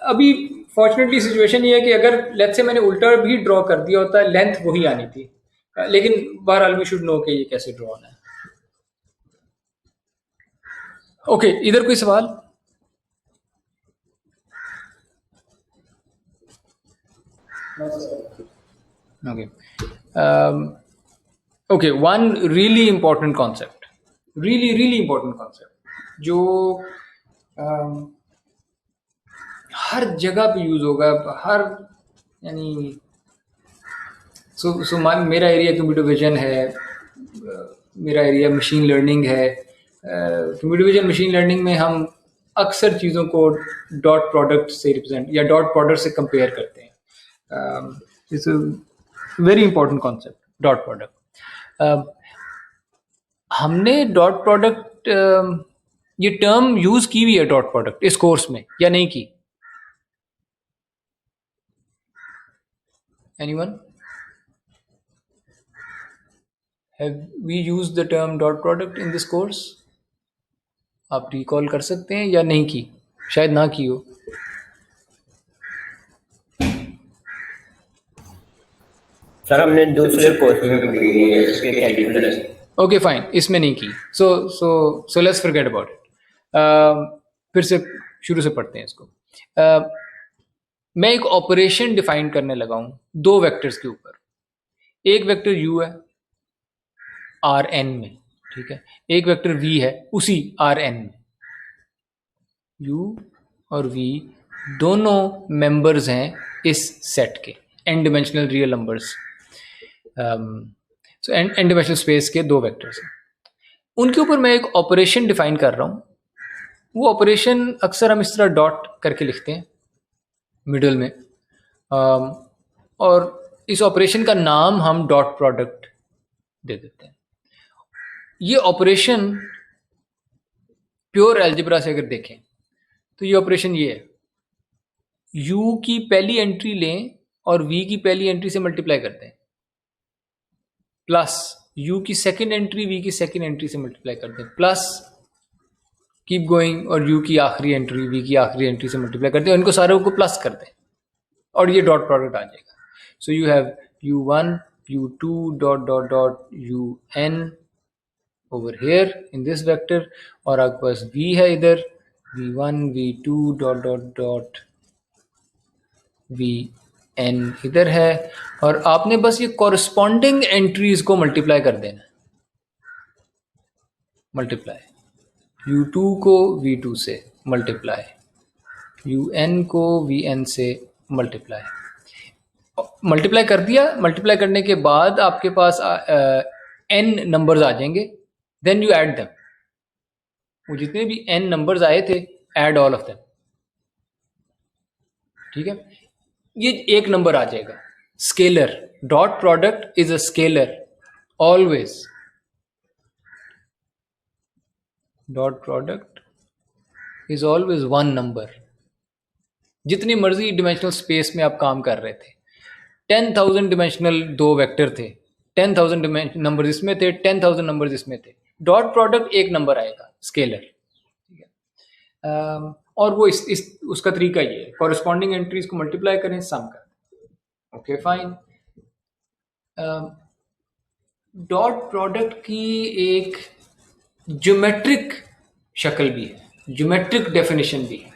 Speaker 1: अभी फॉर्चुनेटली सिचुएशन ये है कि अगर लेट्स से मैंने उल्टा भी ड्रॉ कर दिया होता, लेंथ वही आनी थी, लेकिन बहरहाल वी शुड नो कि ये कैसे ड्रॉ होना है। ओके, इधर कोई सवाल? Okay. Okay, one really important concept, really important concept, जो हर जगह पे यूज होगा, हर यानी मेरा एरिया कंप्यूटर विजन है, मेरा एरिया मशीन लर्निंग है। कंप्यूटर विजन मशीन लर्निंग में हम अक्सर चीज़ों को डॉट प्रोडक्ट से रिप्रेजेंट या डॉट प्रोडक्ट से कंपेयर करते हैं। It's a very important concept, dot product. हमने डॉट प्रोडक्ट ये टर्म यूज की हुई है डॉट प्रोडक्ट इस कोर्स में या नहीं की? Anyone? Have we used the term dot product in this course? आप रिकॉल कर सकते हैं या नहीं की? शायद ना की हो।
Speaker 2: सर हमने दूसरे कोर्स में पढ़ी है, इसके क्या डिफरेंस है?
Speaker 1: ओके फाइन, इसमें नहीं की। So let's forget about it. फिर से शुरू से पढ़ते हैं इसको। मैं एक ऑपरेशन डिफाइन करने लगा हूं दो वेक्टर्स के ऊपर। एक वेक्टर u है Rn में, ठीक है, एक वेक्टर v है उसी Rn में। u और v दोनों मेंबर्स हैं इस सेट के, n डिमेंशनल रियल नंबर्स, सो n डिमेंशनल स्पेस के दो वेक्टर्स हैं। उनके ऊपर मैं एक ऑपरेशन डिफाइन कर रहा हूँ। वो ऑपरेशन अक्सर हम इस तरह डॉट करके लिखते हैं मिडल में, और इस ऑपरेशन का नाम हम डॉट प्रोडक्ट दे देते हैं। ये ऑपरेशन प्योर अलजेब्रा से अगर देखें तो ये ऑपरेशन ये है, u की पहली एंट्री लें और v की पहली एंट्री से मल्टीप्लाई करते हैं, प्लस u की सेकंड एंट्री v की सेकंड एंट्री से मल्टीप्लाई करते हैं, प्लस कीप गोइंग, और u की आखिरी एंट्री v की आखिरी एंट्री से मल्टीप्लाई करते हैं, इनको सारे को प्लस करते हैं और ये डॉट प्रोडक्ट आ जाएगा। So you have u1 u2 dot dot dot un over here in this vector, और आपके पास v है इधर, v1 v2 dot dot dot vn इधर है, और आपने बस ये कॉरस्पॉन्डिंग एंट्रीज को मल्टीप्लाई कर देना। मल्टीप्लाई u2 को v2 से मल्टीप्लाई, un को vn से मल्टीप्लाई कर दिया। मल्टीप्लाई करने के बाद आपके पास n नंबर्स आ जाएंगे, देन यू ऐड देम। वो जितने भी n नंबर्स आए थे, ऐड ऑल ऑफ देम, ठीक है। ये एक नंबर आ जाएगा, scalar. Dot product is a scalar always. Dot product is always one number. जितनी मर्जी डिमेंशनल स्पेस में आप काम कर रहे थे, 10,000 डिमेंशनल दो वेक्टर थे, 10,000 नंबर इसमें थे, 10,000 नंबर इसमें थे, डॉट प्रोडक्ट एक नंबर आएगा, स्केलर, ठीक है। और वो उसका तरीका ये है, कॉरस्पॉन्डिंग एंट्रीज को मल्टीप्लाई करें, सम करें। Okay fine. डॉट प्रोडक्ट की एक ज्योमेट्रिक शक्ल भी है, ज्योमेट्रिक डेफिनेशन भी है,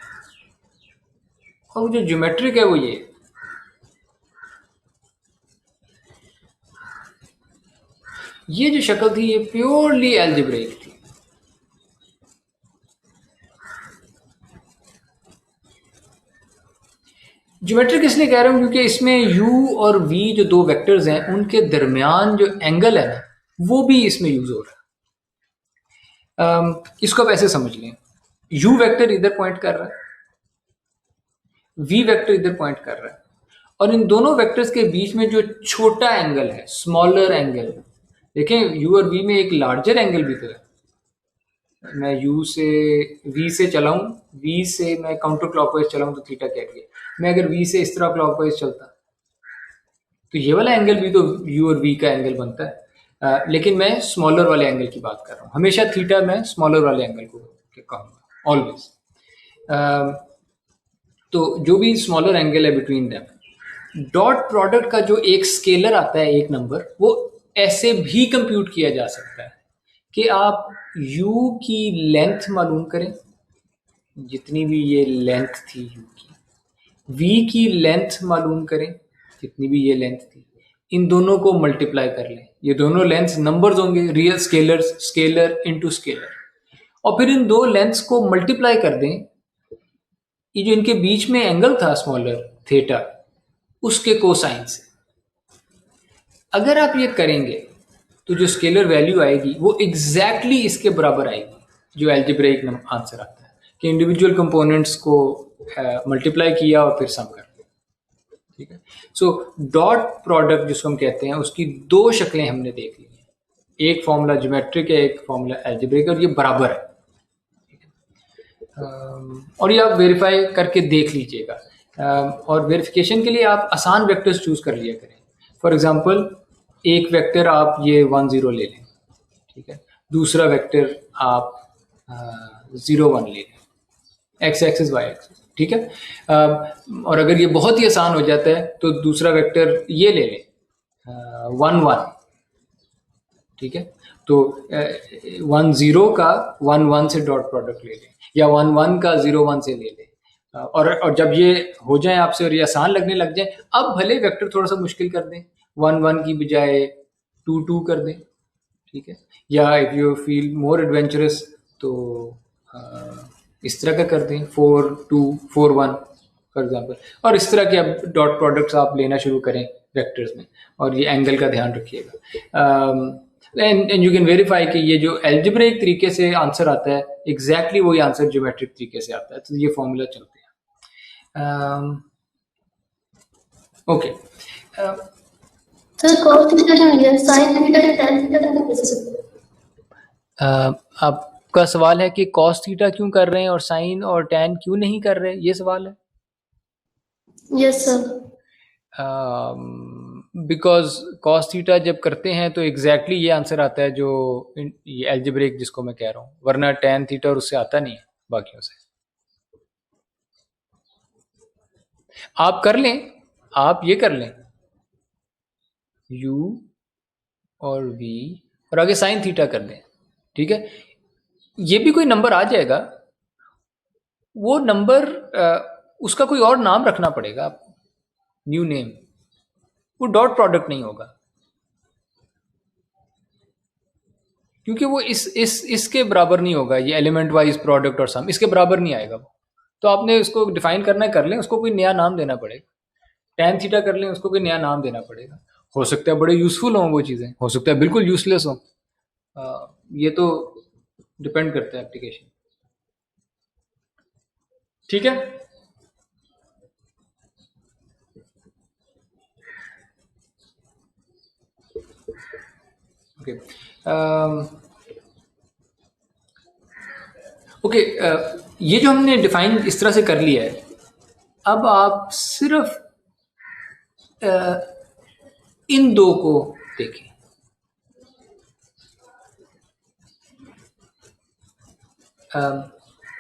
Speaker 1: और वो जो ज्योमेट्रिक है वो ये जो शक्ल थी ये प्योरली एल्जेब्रिक थी। ज्योमेट्रिक इसलिए कह रहा हूं क्योंकि इसमें u और v जो दो वेक्टर्स हैं उनके दरमियान जो एंगल है ना, वो भी इसमें यूज हो रहा है। इसको आप ऐसे समझ लें, यू वेक्टर इधर पॉइंट कर रहा है, वी वेक्टर इधर पॉइंट कर रहा है, और इन दोनों वेक्टर्स के बीच में जो छोटा एंगल है, स्मॉलर एंगल, देखें यू और वी में एक लार्जर एंगल भी तो है। मैं यू से वी से चलाऊं, वी से मैं काउंटर क्लॉकवाइज चलाऊं तो थीटा क्या है। मैं अगर वी से इस तरह क्लॉकवाइज चलता तो ये वाला एंगल भी तो यू और वी का एंगल बनता है। लेकिन मैं स्मॉलर वाले एंगल की बात कर रहा हूँ, हमेशा थीटा मैं स्मॉलर वाले एंगल को कहूँगा ऑलवेज। तो जो भी स्मॉलर एंगल है बिटवीन देम, डॉट प्रोडक्ट का जो एक स्केलर आता है, एक नंबर, वो ऐसे भी कंप्यूट किया जा सकता है कि आप u की लेंथ मालूम करें, जितनी भी ये लेंथ थी u की, v की लेंथ मालूम करें, जितनी भी ये लेंथ थी, इन दोनों को मल्टीप्लाई कर लें। ये दोनों लेंथ्स नंबर्स होंगे, real scalars, scalar into scalar, और फिर इन दो लेंथ्स को मल्टीप्लाई कर दें। ये जो इनके बीच में एंगल था स्मॉलर थीटा, उसके कोसाइन से। अगर आप ये करेंगे तो जो स्केलर वैल्यू आएगी वो एग्जैक्टली इसके बराबर आएगी, जो एल्जेब्रिक आंसर आता है कि इंडिविजुअल कंपोनेंट्स को मल्टीप्लाई किया और फिर सम कर दिया। ठीक है, सो डॉट प्रोडक्ट जिसको हम कहते हैं, उसकी दो शक्लें हमने देख ली हैं, एक फॉर्मूला ज्योमेट्रिक है, एक फॉर्मूला एल्जेब्रिक, और ये बराबर है। और ये आप वेरीफाई करके देख लीजिएगा, और वेरिफिकेशन के लिए आप आसान वेक्टर्स चूज कर लिया करें। फॉर एग्जांपल, एक वेक्टर आप ये 1 0 ले लें, ठीक है, दूसरा वेक्टर आप 0 1 ले लें, एक्स एक्सिस वाई एक्सिस, ठीक है। और अगर ये बहुत ही आसान हो जाता है तो दूसरा वेक्टर ये ले लें 1 1, ठीक है। तो 1 0 का 1 1 से डॉट प्रोडक्ट ले लें, या 1 1 का 0 1 से ले लें। और जब ये हो जाए आपसे और ये आसान लगने लग जाए, अब भले वेक्टर थोड़ा सा मुश्किल कर दें, 1 1 की बजाय 2 2 कर दें, ठीक है। या if you feel more adventurous तो इस तरह का कर दें 4 2 4 1 फॉर एग्जांपल। और इस तरह के अब डॉट प्रोडक्ट्स आप लेना शुरू करें वेक्टर्स में, और ये एंगल का ध्यान रखिएगा। एंड यू कैन वेरीफाई कि ये जो एल्जेब्रिक तरीके से आंसर आता है, एग्जैक्टली वही आंसर ज्योमेट्रिक तरीके से आता है। तो ये फॉर्मूला चलते हैं। ओके,
Speaker 3: सर cos थीटा जो है sin थीटा या tan थीटा का कैसे सकते हैं?
Speaker 1: आपका सवाल है कि कॉस थीटा क्यों कर रहे हैं और साइन और टैन क्यों नहीं कर रहे, ये सवाल है।
Speaker 3: Yes sir.
Speaker 1: Because cos theta जब करते हैं तो एग्जैक्टली ये आंसर आता है जो ये एल्जेब्रिक जिसको मैं कह रहा हूँ, वरना टैन थीटा और उससे आता नहीं है बाकियों से। आप कर लें, आप ये कर लें u और v और आगे साइन थीटा कर दें, ठीक है। ये भी कोई नंबर आ जाएगा, वो नंबर उसका कोई और नाम रखना पड़ेगा आपको, न्यू नेम, वो डॉट प्रोडक्ट नहीं होगा, क्योंकि वो इसके बराबर नहीं होगा। ये एलिमेंट वाइज प्रोडक्ट और सम इसके बराबर नहीं आएगा वो। तो आपने उसको डिफाइन करना कर लें, उसको कोई नया नाम देना पड़ेगा। टैन थीटा कर लें, उसको कोई नया नाम देना पड़ेगा। हो सकता है बड़े यूजफुल हों वो चीज़ें, हो सकता है बिल्कुल यूजलेस हों, ये तो डिपेंड करता है एप्लीकेशन। ठीक है, ओके ओके, ये जो हमने डिफाइन इस तरह से कर लिया है, अब आप सिर्फ इन दो को देखें।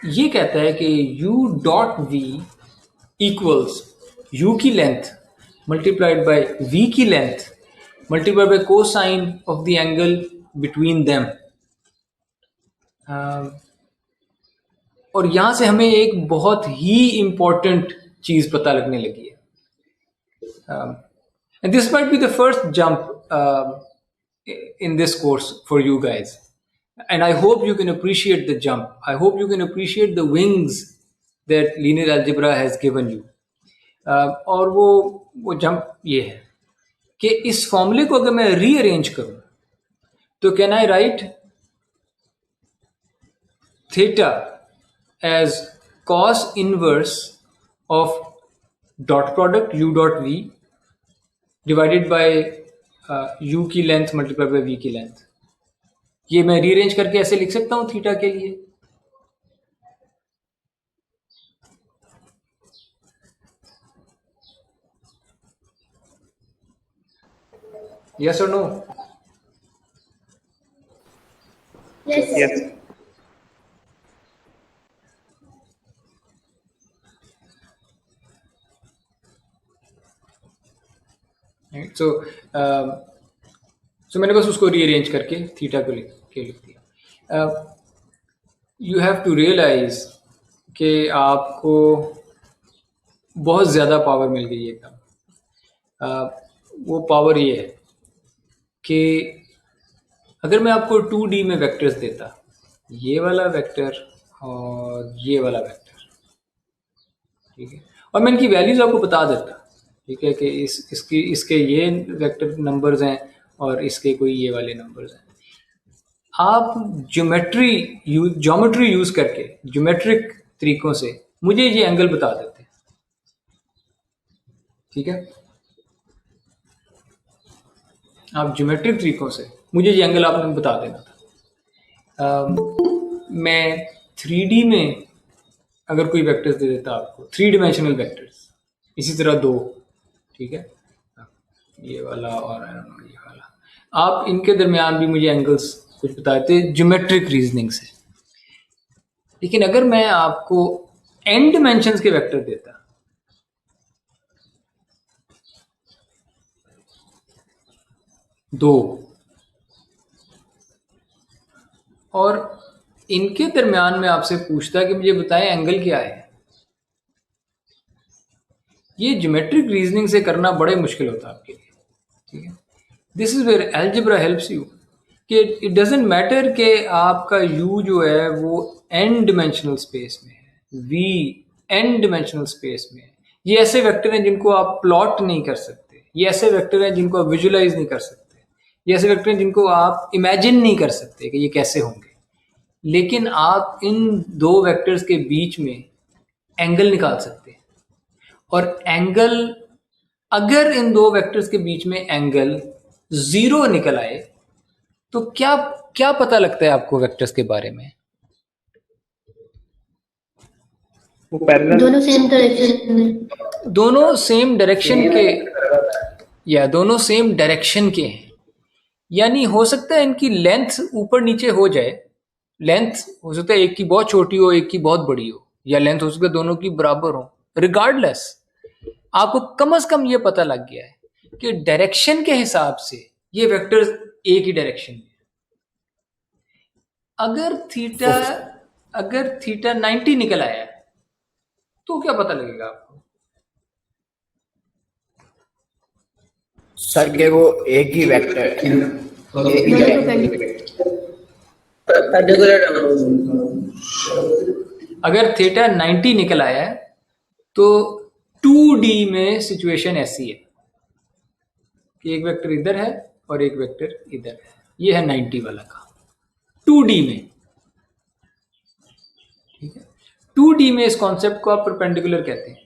Speaker 1: ये कहता है कि u dot v equals u की लेंथ मल्टीप्लाइड बाय v की length multiplied by cosine of the angle between them. और यहां से हमें एक बहुत ही इंपॉर्टेंट चीज पता लगने लगी है। And this might be the first jump in this course for you guys. And I hope you can appreciate the jump. I hope you can appreciate the wings that linear algebra has given you. और वो jump ये है कि इस फॉर्मूले को अगर मैं रीअरेंज करूं तो can I right theta as cos inverse of dot product u dot v divided by u की लेंथ मल्टीप्लाई बाय v की लेंथ। ये मैं रीअरेंज करके ऐसे लिख सकता हूं थीटा के लिए। यस और नो?
Speaker 3: Yes.
Speaker 1: राइट। सो मैंने बस उसको रीअरेंज करके थीटा को लिख दिया। यू हैव टू रियलाइज कि आपको बहुत ज़्यादा पावर मिल गई है एकदम। वो पावर ये है कि अगर मैं आपको 2D में वेक्टर्स देता, ये वाला वेक्टर और ये वाला वेक्टर, ठीक है, और मैं इनकी वैल्यूज आपको बता देता, ठीक है, कि इसके ये वेक्टर नंबर्स हैं और इसके कोई ये वाले नंबर्स हैं। आप ज्योमेट्री यूज करके, ज्योमेट्रिक तरीकों से मुझे ये एंगल बता देते हैं, ठीक है। आप ज्योमेट्रिक तरीकों से मुझे ये एंगल आपने बता देना था। मैं 3D में अगर कोई वेक्टर्स दे देता आपको, 3 डायमेंशनल वेक्टर्स, इसी तरह 2, ठीक है, ये वाला और ये वाला, आप इनके दरमियान भी मुझे एंगल्स कुछ बताते ज्योमेट्रिक रीजनिंग से। लेकिन अगर मैं आपको n डायमेंशंस के वेक्टर देता, दो, और इनके दरमियान में आपसे पूछता कि मुझे बताएं एंगल क्या है, ये ज्योमेट्रिक रीजनिंग से करना बड़े मुश्किल होता है आपके लिए, ठीक है। This is where algebra helps you कि इट डजेंट मैटर कि आपका u जो है वो n डिमेंशनल स्पेस में है, v n डिमेंशनल स्पेस में है। ये ऐसे वेक्टर हैं जिनको आप प्लॉट नहीं कर सकते, ये ऐसे वेक्टर हैं जिनको आप विजुलाइज नहीं कर सकते, ये ऐसे वेक्टर हैं जिनको आप इमेजिन नहीं कर सकते कि ये कैसे होंगे। लेकिन आप इन दो वेक्टर्स के बीच में एंगल निकाल सकते हैं, और एंगल, अगर इन दो वेक्टर्स के बीच में एंगल 0 निकल आए तो क्या क्या पता लगता है आपको वेक्टर्स के बारे में?
Speaker 3: दोनों सेम डायरेक्शन में,
Speaker 1: दोनों सेम डायरेक्शन के, या दोनों सेम डायरेक्शन के हैं। यानी हो सकता है इनकी लेंथ ऊपर नीचे हो जाए, लेंथ हो सकता है एक की बहुत छोटी हो, एक की बहुत बड़ी हो, या लेंथ हो सकता है दोनों की बराबर हो। रिगार्डलेस, आपको कम से कम ये पता लग गया है कि डायरेक्शन के हिसाब से ये वेक्टर्स एक ही डायरेक्शन में। अगर थीटा 90 निकल आया तो क्या पता लगेगा आपको?
Speaker 2: सर के वो एक ही वेक्टर है, एक ही
Speaker 4: पर्टिकुलर
Speaker 1: अगर थीटा 90 निकल आया है तो 2D में सिचुएशन ऐसी है कि एक वेक्टर इधर है और एक वेक्टर इधर है। ये है 90 वाला का 2D में, ठीक है। 2D में इस कॉन्सेप्ट को आप परपेंडिकुलर कहते हैं।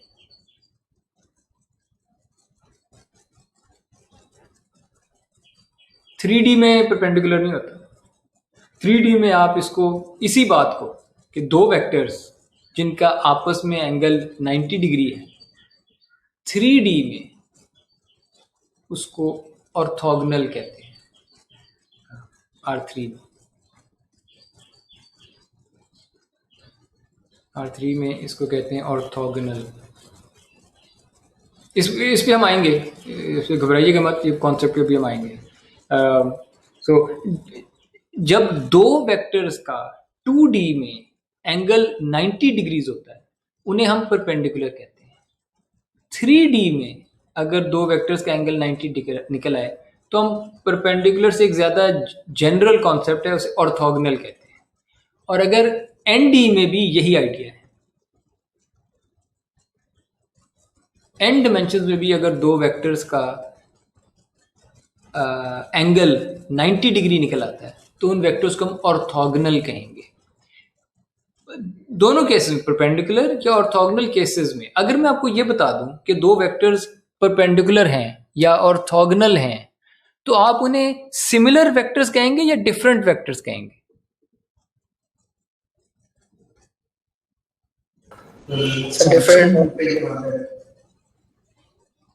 Speaker 1: थ्री डी में परपेंडिकुलर नहीं होता। 3D में आप इसको, इसी बात को कि दो वेक्टर्स जिनका आपस में एंगल 90 डिग्री है, 3D में उसको ऑर्थोगोनल कहते हैं, R3 में। R3 में इसको कहते हैं ऑर्थोगोनल। इस पे हम आएंगे, इस पे घबराइएगा मत, ये कॉन्सेप्ट पे भी हम आएंगे। सो जब दो वेक्टर्स का 2D में एंगल 90 डिग्रीज होता है, उन्हें हम परपेंडिकुलर कहते हैं। 3D में अगर दो वेक्टर्स का एंगल 90 निकल आए तो हम परपेंडिकुलर से एक ज़्यादा जनरल कॉन्सेप्ट है, उसे ऑर्थोगोनल कहते हैं। और अगर ND में भी यही आइडिया है। n डिमेंशंस में भी अगर दो वेक्टर्स का एंगल 90 डिग्री निकल आता है तो उन वेक्टर्स को हम ऑर्थोगोनल कहेंगे। दोनों केसेस में, परपेंडिकुलर या ऑर्थोगोनल केसेस में, अगर मैं आपको ये बता दूं कि दो वेक्टर्स परपेंडिकुलर हैं या ऑर्थोगोनल हैं, तो आप उन्हें सिमिलर वेक्टर्स कहेंगे या डिफरेंट वेक्टर्स कहेंगे?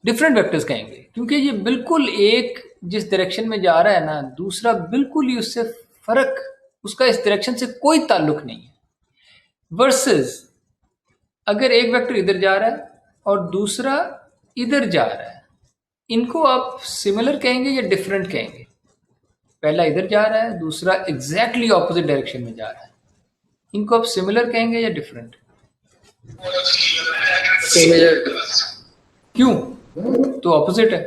Speaker 1: डिफरेंट वेक्टर्स कहेंगे, क्योंकि ये बिल्कुल एक जिस डायरेक्शन में जा रहा है ना, दूसरा बिल्कुल ही उससे फर्क, उसका इस डायरेक्शन से कोई ताल्लुक नहीं है। वर्सेस अगर एक वेक्टर इधर जा रहा है और दूसरा इधर जा रहा है, इनको आप सिमिलर कहेंगे या डिफरेंट कहेंगे? पहला इधर जा रहा है, दूसरा एग्जैक्टली ऑपोजिट डायरेक्शन में जा रहा है, इनको आप सिमिलर कहेंगे या डिफरेंट?
Speaker 4: सिमिलर।
Speaker 1: क्यों? तो ऑपोजिट है।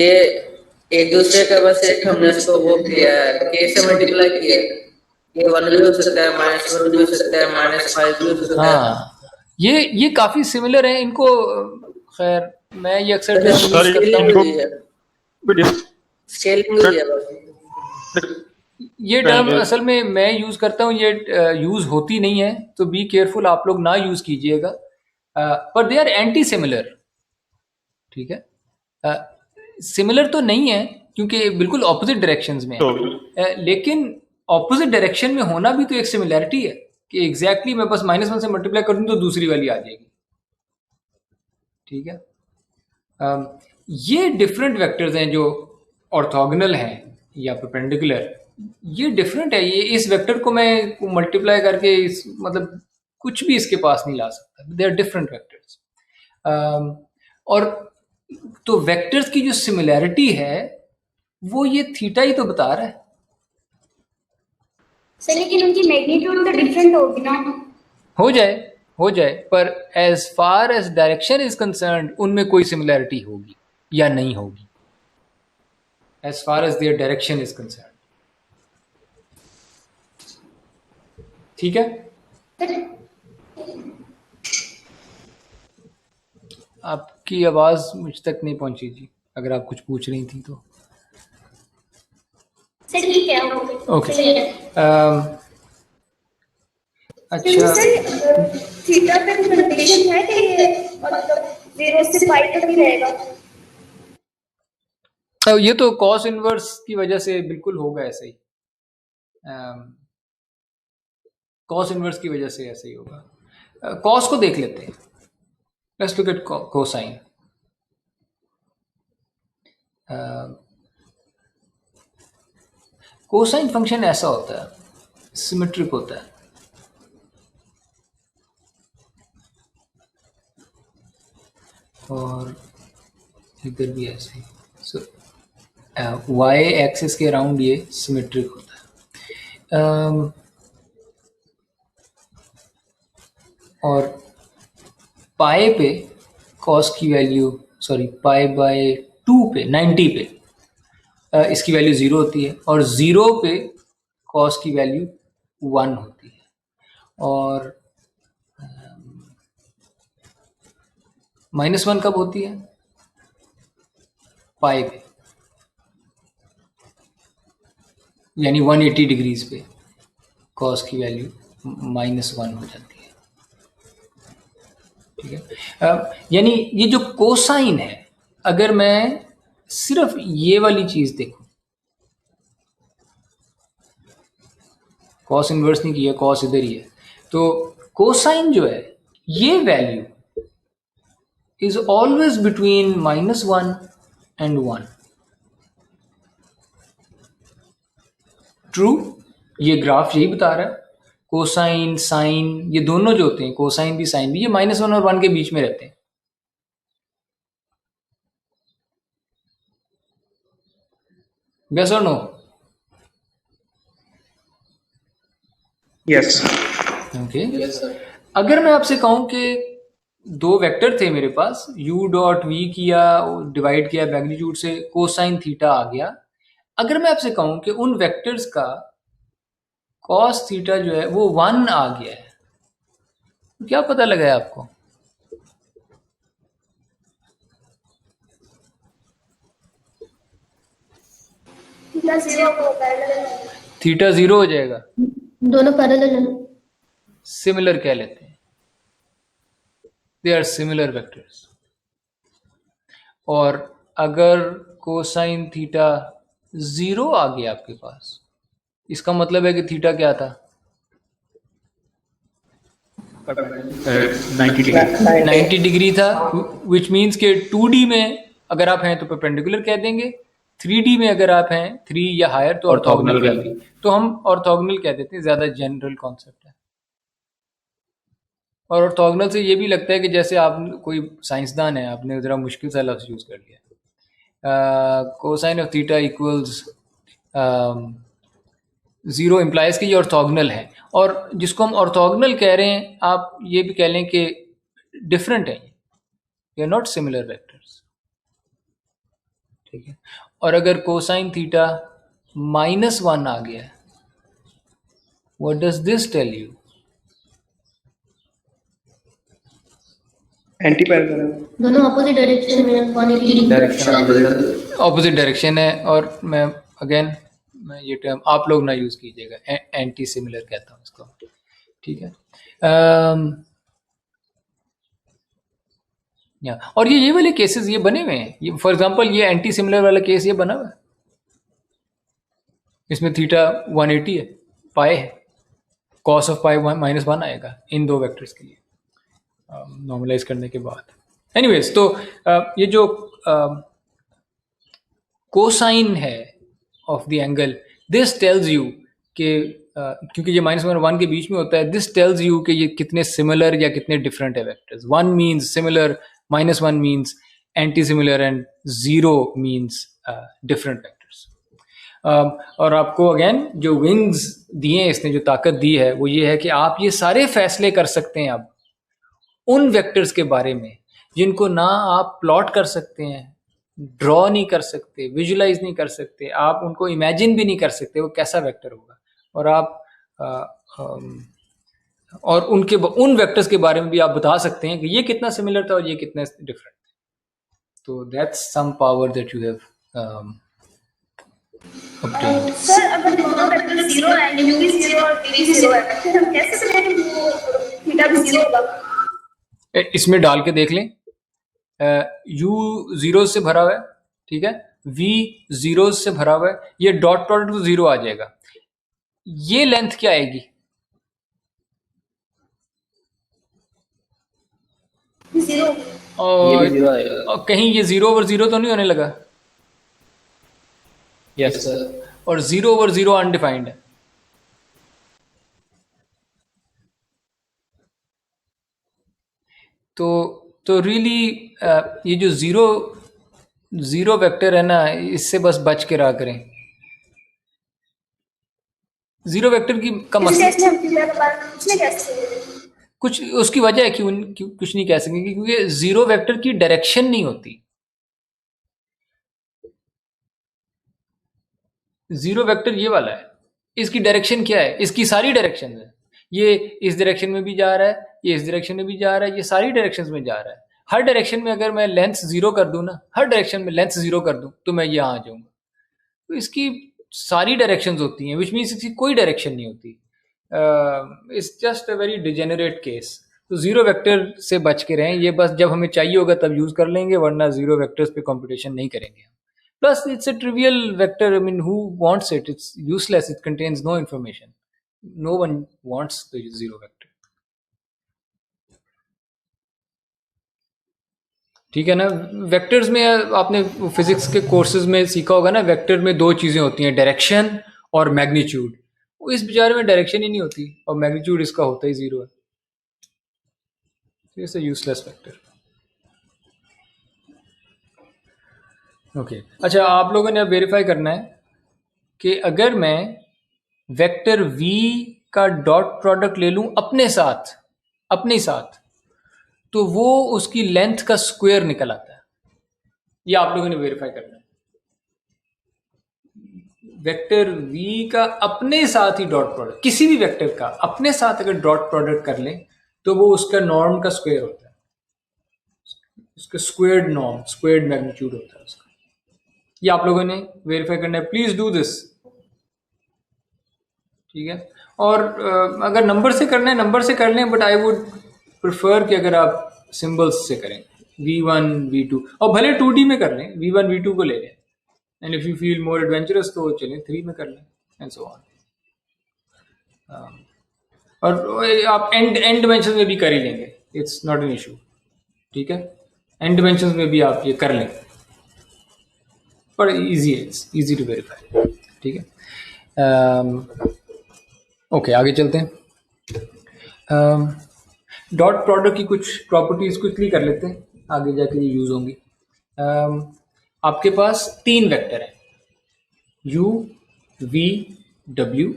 Speaker 4: ये एक दूसरे का बस एक हमने इसको वो किया है, के से मल्टीप्लाई किया है। ये 1 भी हो सकता है, -1 भी हो सकता है, -5 भी हो सकता है।
Speaker 1: हाँ, ये काफी सिमिलर है इनको। खैर मैं ये अक्सर term use
Speaker 6: सर,
Speaker 1: करता हूँ।
Speaker 6: इनको
Speaker 4: स्केलिंग हुई है बस।
Speaker 1: ये टर्म असल में मैं यूज करता हूँ, ये यूज होती नहीं है, तो बी केयरफुल, आप लोग ना यूज कीजिएगा। पर दे आर एंटी सिमिलर, ठीक है। सिमिलर तो नहीं है क्योंकि बिल्कुल ऑपोजिट डायरेक्शंस में है, लेकिन ऑपोजिट डायरेक्शन में होना भी तो एक सिमिलैरिटी है कि एग्जैक्टली मैं बस -1 से मल्टीप्लाई कर दूं तो दूसरी वाली आ जाएगी, ठीक है। ये डिफरेंट वेक्टर्स हैं जो ऑर्थोगोनल हैं या परपेंडिकुलर, ये डिफरेंट है। ये इस वेक्टर को मैं मल्टीप्लाई करके मतलब कुछ भी इसके पास नहीं ला सकता, दे आर डिफरेंट वेक्टर्स। और तो वेक्टर्स की जो सिमिलैरिटी है वो ये थीटा ही तो बता रहा है।
Speaker 7: सर लेकिन उनकी मैग्नीट्यूड तो डिफरेंट होगी ना?
Speaker 1: हो जाए, पर as far as direction is concerned उनमें कोई सिमिलैरिटी होगी या नहीं होगी, as far as their direction is concerned, ठीक है। आपकी आवाज मुझ तक नहीं पहुंची जी, अगर आप कुछ पूछ रही थी तो।
Speaker 7: सर ठीक है,
Speaker 1: ओके। अच्छा,
Speaker 7: सर थीटा पे कोई कंडीशन है कि ये मतलब 0 से पाई तक ही रहेगा?
Speaker 1: ये तो कॉस इनवर्स की वजह से बिल्कुल होगा ऐसे ही, कॉस इनवर्स की वजह से ऐसे ही होगा। कॉस को देख लेते हैं, let's look at cosine. Cosine function ऐसा होता है, सिमेट्रिक होता है। और इधर भी ऐसे ही, सो वाई एक्सिस के अराउंड ये सिमेट्रिक होता है। और पाई पे कॉस की वैल्यू, सॉरी पाई बाय 2 पे 90 पे इसकी वैल्यू 0 होती है, और 0 पे कॉस की वैल्यू 1 होती है, और -1 कब होती है? पाई पे, यानी 180 डिग्रीज पे कॉस की वैल्यू -1 हो जाती है, ठीक है। यानी ये जो कोसाइन है, अगर मैं सिर्फ ये वाली चीज देखूं, कॉस इनवर्स नहीं किया, कॉस इधर ही है, तो कोसाइन जो है ये value is always between -1 and 1। True, ये ग्राफ यही बता रहा है। कोसाइन साइन ये दोनों जो होते हैं, कोसाइन भी साइन भी, ये -1 और 1 के बीच में रहते हैं। Yes or no?
Speaker 6: Yes.
Speaker 1: Okay. अगर मैं आपसे कहूं कि दो वेक्टर थे मेरे पास, u डॉट v किया, डिवाइड किया मैग्नीट्यूड से, कोसाइन थीटा आ गया। अगर मैं आपसे कहूं कि उन वेक्टर्स का कॉस थीटा जो है वो 1 आ गया है, तो क्या पता लगा है आपको?
Speaker 7: थीटा 0 होता है।
Speaker 1: थीटा 0 हो जाएगा,
Speaker 3: दोनों पैरेलल है।
Speaker 1: सिमिलर कह लेते हैं, दे आर सिमिलर वेक्टर्स। और अगर कोसाइन थीटा 0 आ गया आपके पास, इसका मतलब है कि थीटा क्या था,
Speaker 6: 90 डिग्री।
Speaker 1: 90 डिग्री था, विच मीन्स के 2D में अगर आप हैं तो परपेंडिकुलर कह देंगे, 3D में अगर आप हैं 3 या हायर तो ऑर्थोगोनल
Speaker 6: Orthogonal
Speaker 1: कह देंगे। तो हम ऑर्थोगोनल कह देते हैं, ज़्यादा जनरल कॉन्सेप्ट है। और ऑर्थोगोनल से ये भी लगता है कि जैसे आप कोई साइंसदान है, आपने ज़रा मुश्किल सा लफ्ज़ यूज़ कर लिया, cosine of theta equals 0 implies कि ये ऑर्थोगोनल है। और जिसको हम ऑर्थोगोनल कह रहे हैं, आप ये भी कह लें कि डिफरेंट है, ये आर नॉट सिमिलर वेक्टर्स, ठीक है। और अगर कोसाइन थीटा -1 आ गया, what does this tell you?
Speaker 2: Anti parallel
Speaker 3: दोनों ऑपोजिट डायरेक्शन में 180 डिग्री
Speaker 2: डायरेक्शन
Speaker 1: ऑपोजिट डायरेक्शन है। और मैं अगेन मैं ये टर्म आप लोग ना यूज़ कीजिएगा, एंटी सिमिलर कहता हूँ इसको, ठीक है। और ये वाले केसेस ये बने हुए हैं, ये फॉर एग्जांपल ये एंटी सिमिलर वाला केस ये बना हुआ है, इसमें थीटा 180 है, पाए है, कॉस ऑफ पाई -1 आएगा इन दो वेक्टर्स के लिए नॉर्मलाइज करने के बाद। एनीवेज, तो ये जो कोसाइन है of the angle, this tells you कि क्योंकि ये -1 और 1 के बीच में होता है, दिस टेल्स यू कि ये कितने सिमिलर या कितने डिफरेंट है vectors. 1 means similar, -1 means anti similar and 0 means different vectors. और आपको अगेन जो विंग्स दिए हैं इसने, जो ताकत दी है, वो ये है कि आप ये सारे फैसले कर सकते हैं अब उन वेक्टर्स के बारे में जिनको ना आप प्लॉट कर सकते हैं, ड्रॉ नहीं कर सकते, विजुलाइज नहीं कर सकते, आप उनको इमेजिन भी नहीं कर सकते वो कैसा वेक्टर होगा। और आप और उन वेक्टर्स के बारे में भी आप बता सकते हैं कि ये कितना सिमिलर था और ये कितना डिफरेंट। तो that's some power that you have obtained.
Speaker 7: Sir अगर दोनों वेक्टर 0 है, u भी 0 और v भी 0 है, फिर हम कैसे समझेंगे कि वो थीटा भी 0 होगा?
Speaker 1: इसमें डाल के देख लें, u 0 से भरा हुआ है, ठीक है, v 0 से भरा हुआ है, ये डॉट प्रोडक्ट तो 0 आ जाएगा। ये लेंथ क्या आएगी?
Speaker 7: जीरो।
Speaker 1: और कहीं ये 0/0 तो नहीं होने लगा?
Speaker 6: Yes sir.
Speaker 1: और 0/0 अनडिफाइंड है। तो रियली ये जो जीरो वेक्टर है ना, इससे बस बच के रहा करें। जीरो वेक्टर की का मसला कुछ उसकी वजह है कि कुछ नहीं कह सकेंगे, क्योंकि जीरो वेक्टर की डायरेक्शन नहीं होती। जीरो वेक्टर ये वाला है, इसकी डायरेक्शन क्या है? इसकी सारी डायरेक्शन है। ये इस डायरेक्शन में भी जा रहा है, ये इस डायरेक्शन में भी जा रहा है, ये सारी डायरेक्शंस में जा रहा है। हर डायरेक्शन में अगर मैं लेंथ 0 कर दूं ना, हर डायरेक्शन में लेंथ 0 कर दूं तो मैं यहाँ आ जाऊंगा। तो इसकी सारी डायरेक्शंस होती हैं, विच मीन्स इसकी कोई डायरेक्शन नहीं होती। It's just a very degenerate case. तो जीरो वेक्टर से बच के रहें, ये बस जब हमें चाहिए होगा तब यूज कर लेंगे, वरना जीरो वेक्टर्स पे कंपटीशन नहीं करेंगे। Plus, it's a trivial vector. I mean, who wants it? It's useless. It contains no information. No one wants the zero vector. ठीक है ना? वेक्टर्स में आपने फिजिक्स के कोर्सेज में सीखा होगा ना, वेक्टर में दो चीजें होती हैं, डायरेक्शन और मैग्नीट्यूड। इस बेचारे में डायरेक्शन ही नहीं होती और मैग्नीट्यूड इसका होता ही 0 है। It's a useless vector. Okay अच्छा, आप लोगों ने अब वेरीफाई करना है कि अगर मैं वेक्टर v का डॉट प्रोडक्ट ले लूं अपने साथ, तो वो उसकी लेंथ का स्क्वायर निकल आता है। ये आप लोगों ने वेरीफाई करना है। वेक्टर v का अपने साथ ही डॉट प्रोडक्ट, किसी भी वेक्टर का अपने साथ अगर डॉट प्रोडक्ट कर लें तो वो उसका नॉर्म का स्क्वायर होता है, उसका स्क्वायर्ड नॉर्म, स्क्वायर्ड मैग्नीट्यूड होता है उसका। ये आप लोगों ने वेरीफाई करना है। Please do this. ठीक है। और अगर नंबर से करना है नंबर से कर लें, बट आई वुड प्रेफर कि अगर आप सिंबल्स से करें V1 V2, और भले 2D में कर लें, V1 V2 को ले लें, and if you feel more adventurous तो चलें 3 में कर लें, एंड सो ऑन। और आप एंड डिमेंशन में भी कर ही लेंगे, इट्स नॉट एन इशू, ठीक है। एंड डिमेंशन में भी आप ये कर लें, पर इजी है, इट्स इजी टू वेरीफाई, ठीक है। ओके, आगे चलते हैं। डॉट प्रोडक्ट की कुछ प्रॉपर्टीज क्विकली कर लेते हैं, आगे जाके ये यूज होंगी। आपके पास 3 वेक्टर हैं, u, v, w।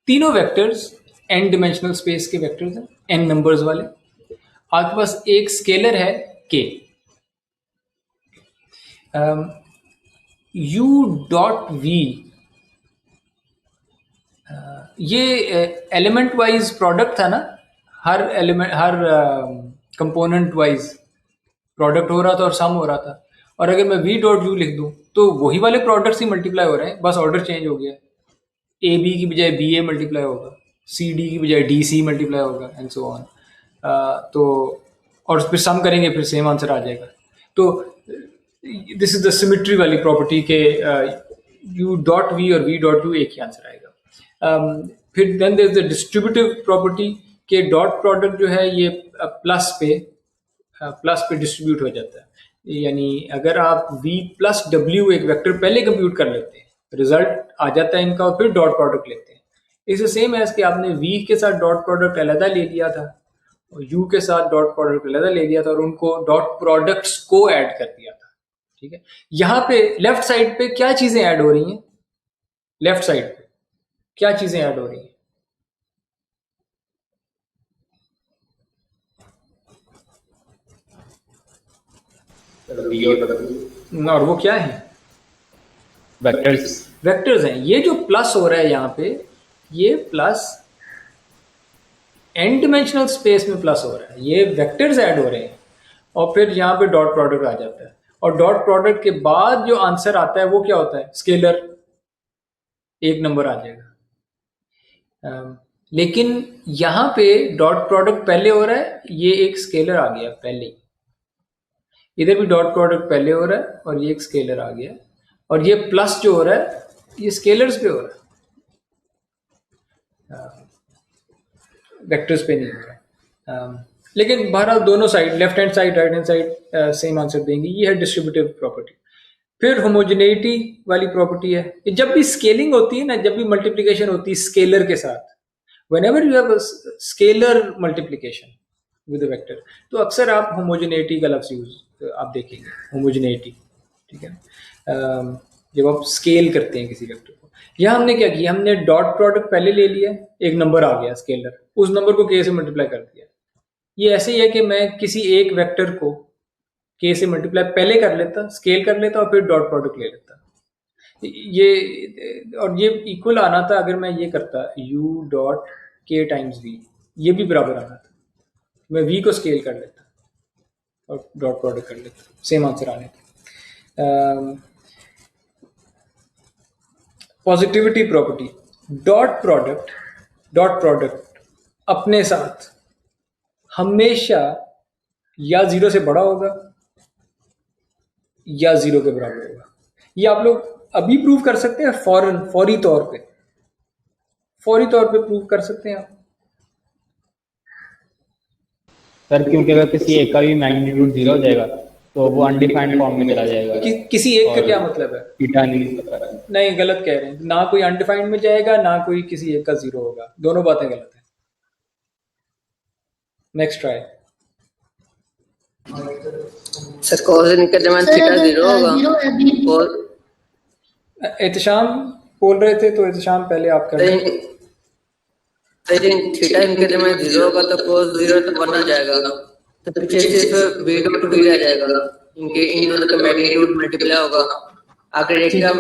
Speaker 1: तीनों वेक्टर्स n डिमेंशनल स्पेस के वेक्टर्स हैं, n नंबर्स वाले। आपके पास एक स्केलर है k। u डॉट v ये एलिमेंट वाइज प्रोडक्ट था ना, हर एलिमेंट, हर कंपोनेंट वाइज प्रोडक्ट हो रहा था और सम हो रहा था। और अगर मैं v डॉट यू लिख दूं तो वही वाले प्रोडक्ट्स ही मल्टीप्लाई हो रहे हैं, बस ऑर्डर चेंज हो गया। ए बी की बजाय बी ए मल्टीप्लाई होगा, सी डी की बजाय डी सी मल्टीप्लाई होगा, एंड सो ऑन। तो और फिर सम करेंगे, फिर सेम आंसर आ जाएगा। तो दिस इज द सिमिट्री वाली प्रॉपर्टी के यू डॉट वी और वी डॉट यू एक ही आंसर आएगा। फिर then there is the distributive property के डॉट प्रोडक्ट जो है ये प्लस पे डिस्ट्रीब्यूट हो जाता है। यानी अगर आप v प्लस w एक वेक्टर पहले कंप्यूट कर लेते हैं, रिजल्ट आ जाता है इनका, और फिर डॉट प्रोडक्ट लेते हैं। इसे सेम एज कि आपने v के साथ डॉट प्रोडक्ट अलग ले लिया था और u के साथ डॉट प्रोडक्ट अलग ले लिया था और उनको डॉट प्रोडक्ट्स को ऐड कर दिया था, ठीक है। यहाँ पे लेफ्ट साइड पे क्या चीजें ऐड हो रही हैं? लेफ्ट साइड पे क्या चीजें ऐड हो रही हैं? और वो क्या है? वेक्टर्स हैं। ये जो प्लस हो रहा है यहाँ पे, ये प्लस n डिमेंशनल स्पेस में प्लस हो रहा है, ये वेक्टर्स ऐड हो रहे हैं। और फिर यहाँ पे डॉट प्रोडक्ट आ जाता है, और डॉट प्रोडक्ट के बाद जो आंसर आता है वो क्या होता है? स्केलर, एक नंबर आ जाएगा। लेकिन यहाँ पे डॉट प्रोडक्ट पहले हो रहा है, ये एक स्केलर आ गया पहले ही। इधर भी डॉट प्रोडक्ट पहले हो रहा है और ये एक स्केलर आ गया, और ये प्लस जो हो रहा है ये स्केलर्स पे हो रहा है, वेक्टर्स पे नहीं हो रहा है। लेकिन बहरहाल दोनों side, left hand side right hand side same answer देंगी। ये है डिस्ट्रीब्यूटिव प्रॉपर्टी। फिर होमोजेनिटी वाली प्रॉपर्टी है। जब भी स्केलिंग होती है ना, जब भी मल्टीप्लिकेशन होती है स्केलर के साथ, whenever you have scalar multiplication with a vector, तो अक्सर आप होमोजेनिटी का लफ्ज यूज आप देखेंगे, होमोजेनिटी, ठीक है। जब आप स्केल करते हैं किसी वेक्टर को, यहाँ हमने क्या किया, हमने डॉट प्रोडक्ट पहले ले लिया, एक नंबर आ गया स्केलर, उस नंबर को के से मल्टीप्लाई कर दिया। ये ऐसे ही है कि मैं किसी एक वेक्टर को के से मल्टीप्लाई पहले कर लेता, स्केल कर लेता और फिर डॉट प्रोडक्ट ले लेता। ये और ये इक्वल आना था अगर मैं ये करता u डॉट के टाइम्स v, ये भी बराबर आना था। मैं v को स्केल कर लेता और डॉट प्रोडक्ट कर लेता, सेम आंसर आने थे। पॉजिटिविटी प्रॉपर्टी, डॉट प्रोडक्ट अपने साथ हमेशा या 0 से बड़ा होगा या 0 के बराबर होगा। ये आप लोग अभी प्रूव कर सकते हैं, फौरी तौर पे प्रूव कर सकते हैं आप।
Speaker 6: सर क्योंकि अगर किसी एक का भी मैग्नीट्यूड 0 हो जाएगा तो वो अनडिफाइंड फॉर्म में चला जाएगा।
Speaker 1: किसी एक का क्या मतलब है?
Speaker 6: थीटा नहीं,
Speaker 1: गलत कह रहे हैं। ना कोई अनडिफाइंड में जाएगा, ना कोई किसी एक का 0 होगा, दोनों बातें गलत है। Next try.
Speaker 4: सर cos इनका जमान थीटा 0 होगा। और
Speaker 1: एहतशाम बोल रहे थे, तो एहतशाम पहले आप कर लें।
Speaker 4: थीटा इनके जमान 0 होगा तो cos 0 तो 1 आ जाएगा, तो पीछे सिर्फ v डॉट v रह जाएगा। इनके इन दोनों का मैग्नीट्यूड मल्टीप्लाई होगा। अगर एक का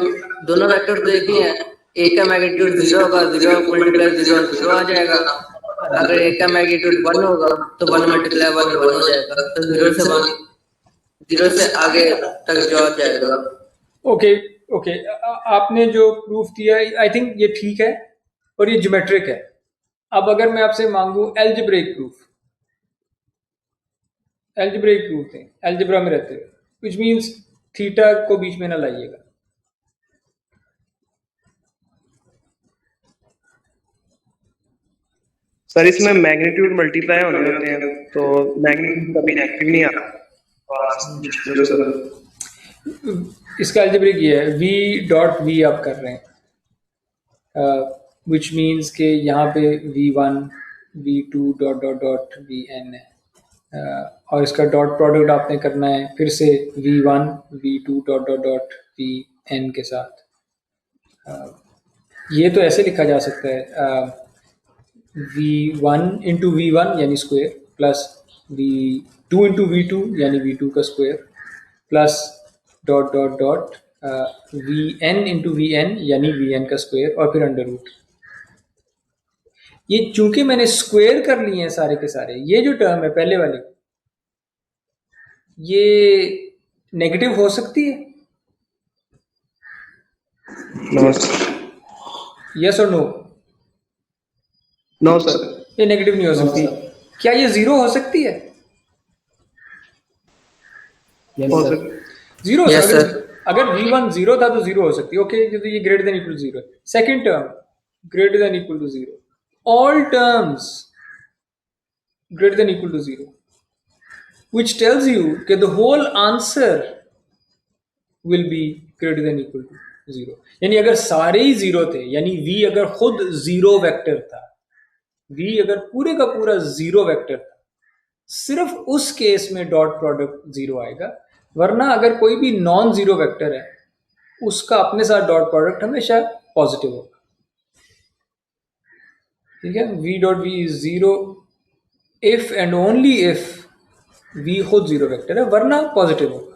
Speaker 4: दोनों वेक्टर देखिए, एक का मैग्नीट्यूड 0 होगा, 0 मल्टीप्लाई 0 0 आ जाएगा। अगर एक का मैग्नीट्यूड 1 होगा तो 1 मल्टीप्लाई 1 1 हो जाएगा। तो 0 से 1, 0 से आगे तक जो आ जाएगा।
Speaker 1: ओके, आपने जो प्रूफ दिया आई थिंक ये ठीक है, और ये ज्योमेट्रिक है। अब अगर मैं आपसे मांगू एल्जेब्रिक प्रूफ दें, एल्जेब्रा में रहते हुए, विच मीन्स थीटा को बीच में ना लाइएगा।
Speaker 8: सर इसमें मैग्नीट्यूड मल्टीप्लाई होने होते हैं तो मैग्नीट्यूड कभी नेगेटिव नहीं आता।
Speaker 1: इसका एल्जेब्रिक ये है, v डॉट v आप कर रहे हैं, विच मीन्स के यहाँ पे v1 v2 dot dot dot vn है, और इसका डॉट प्रोडक्ट आपने करना है फिर से v1 v2 dot dot dot vn के साथ। ये तो ऐसे लिखा जा सकता है, v1 इंटू v1 यानी square plus v2 into v2 यानी v2 का square plus dot dot dot vn into vn यानी vn का स्क्वायर और फिर अंडर रूट। ये चूंकि मैंने स्क्वायर कर लिए हैं सारे के सारे, ये जो टर्म है पहले वाली, ये नेगेटिव हो सकती है? यस और नो?
Speaker 8: नो सर,
Speaker 1: ये नेगेटिव नहीं हो सकती। क्या ये जीरो हो सकती है?
Speaker 8: हो सर।
Speaker 1: Zero
Speaker 4: Yes, sir.
Speaker 1: अगर v1 जीरो था तो जीरो हो सकती है। ओके, तो ये greater than equal to zero. Second term greater than equal to zero, all terms greater than equal to zero, which tells you that the whole answer will be greater than equal to zero. यानी अगर सारे ही zero थे, यानी v अगर खुद zero vector था, v अगर पूरे का पूरा जीरो वेक्टर था, सिर्फ उस केस में डॉट प्रोडक्ट जीरो आएगा, वरना अगर कोई भी नॉन जीरो वेक्टर है उसका अपने साथ डॉट प्रोडक्ट हमेशा पॉजिटिव होगा। ठीक है, v dot v is zero if and only if v खुद जीरो वेक्टर है, वरना पॉजिटिव होगा।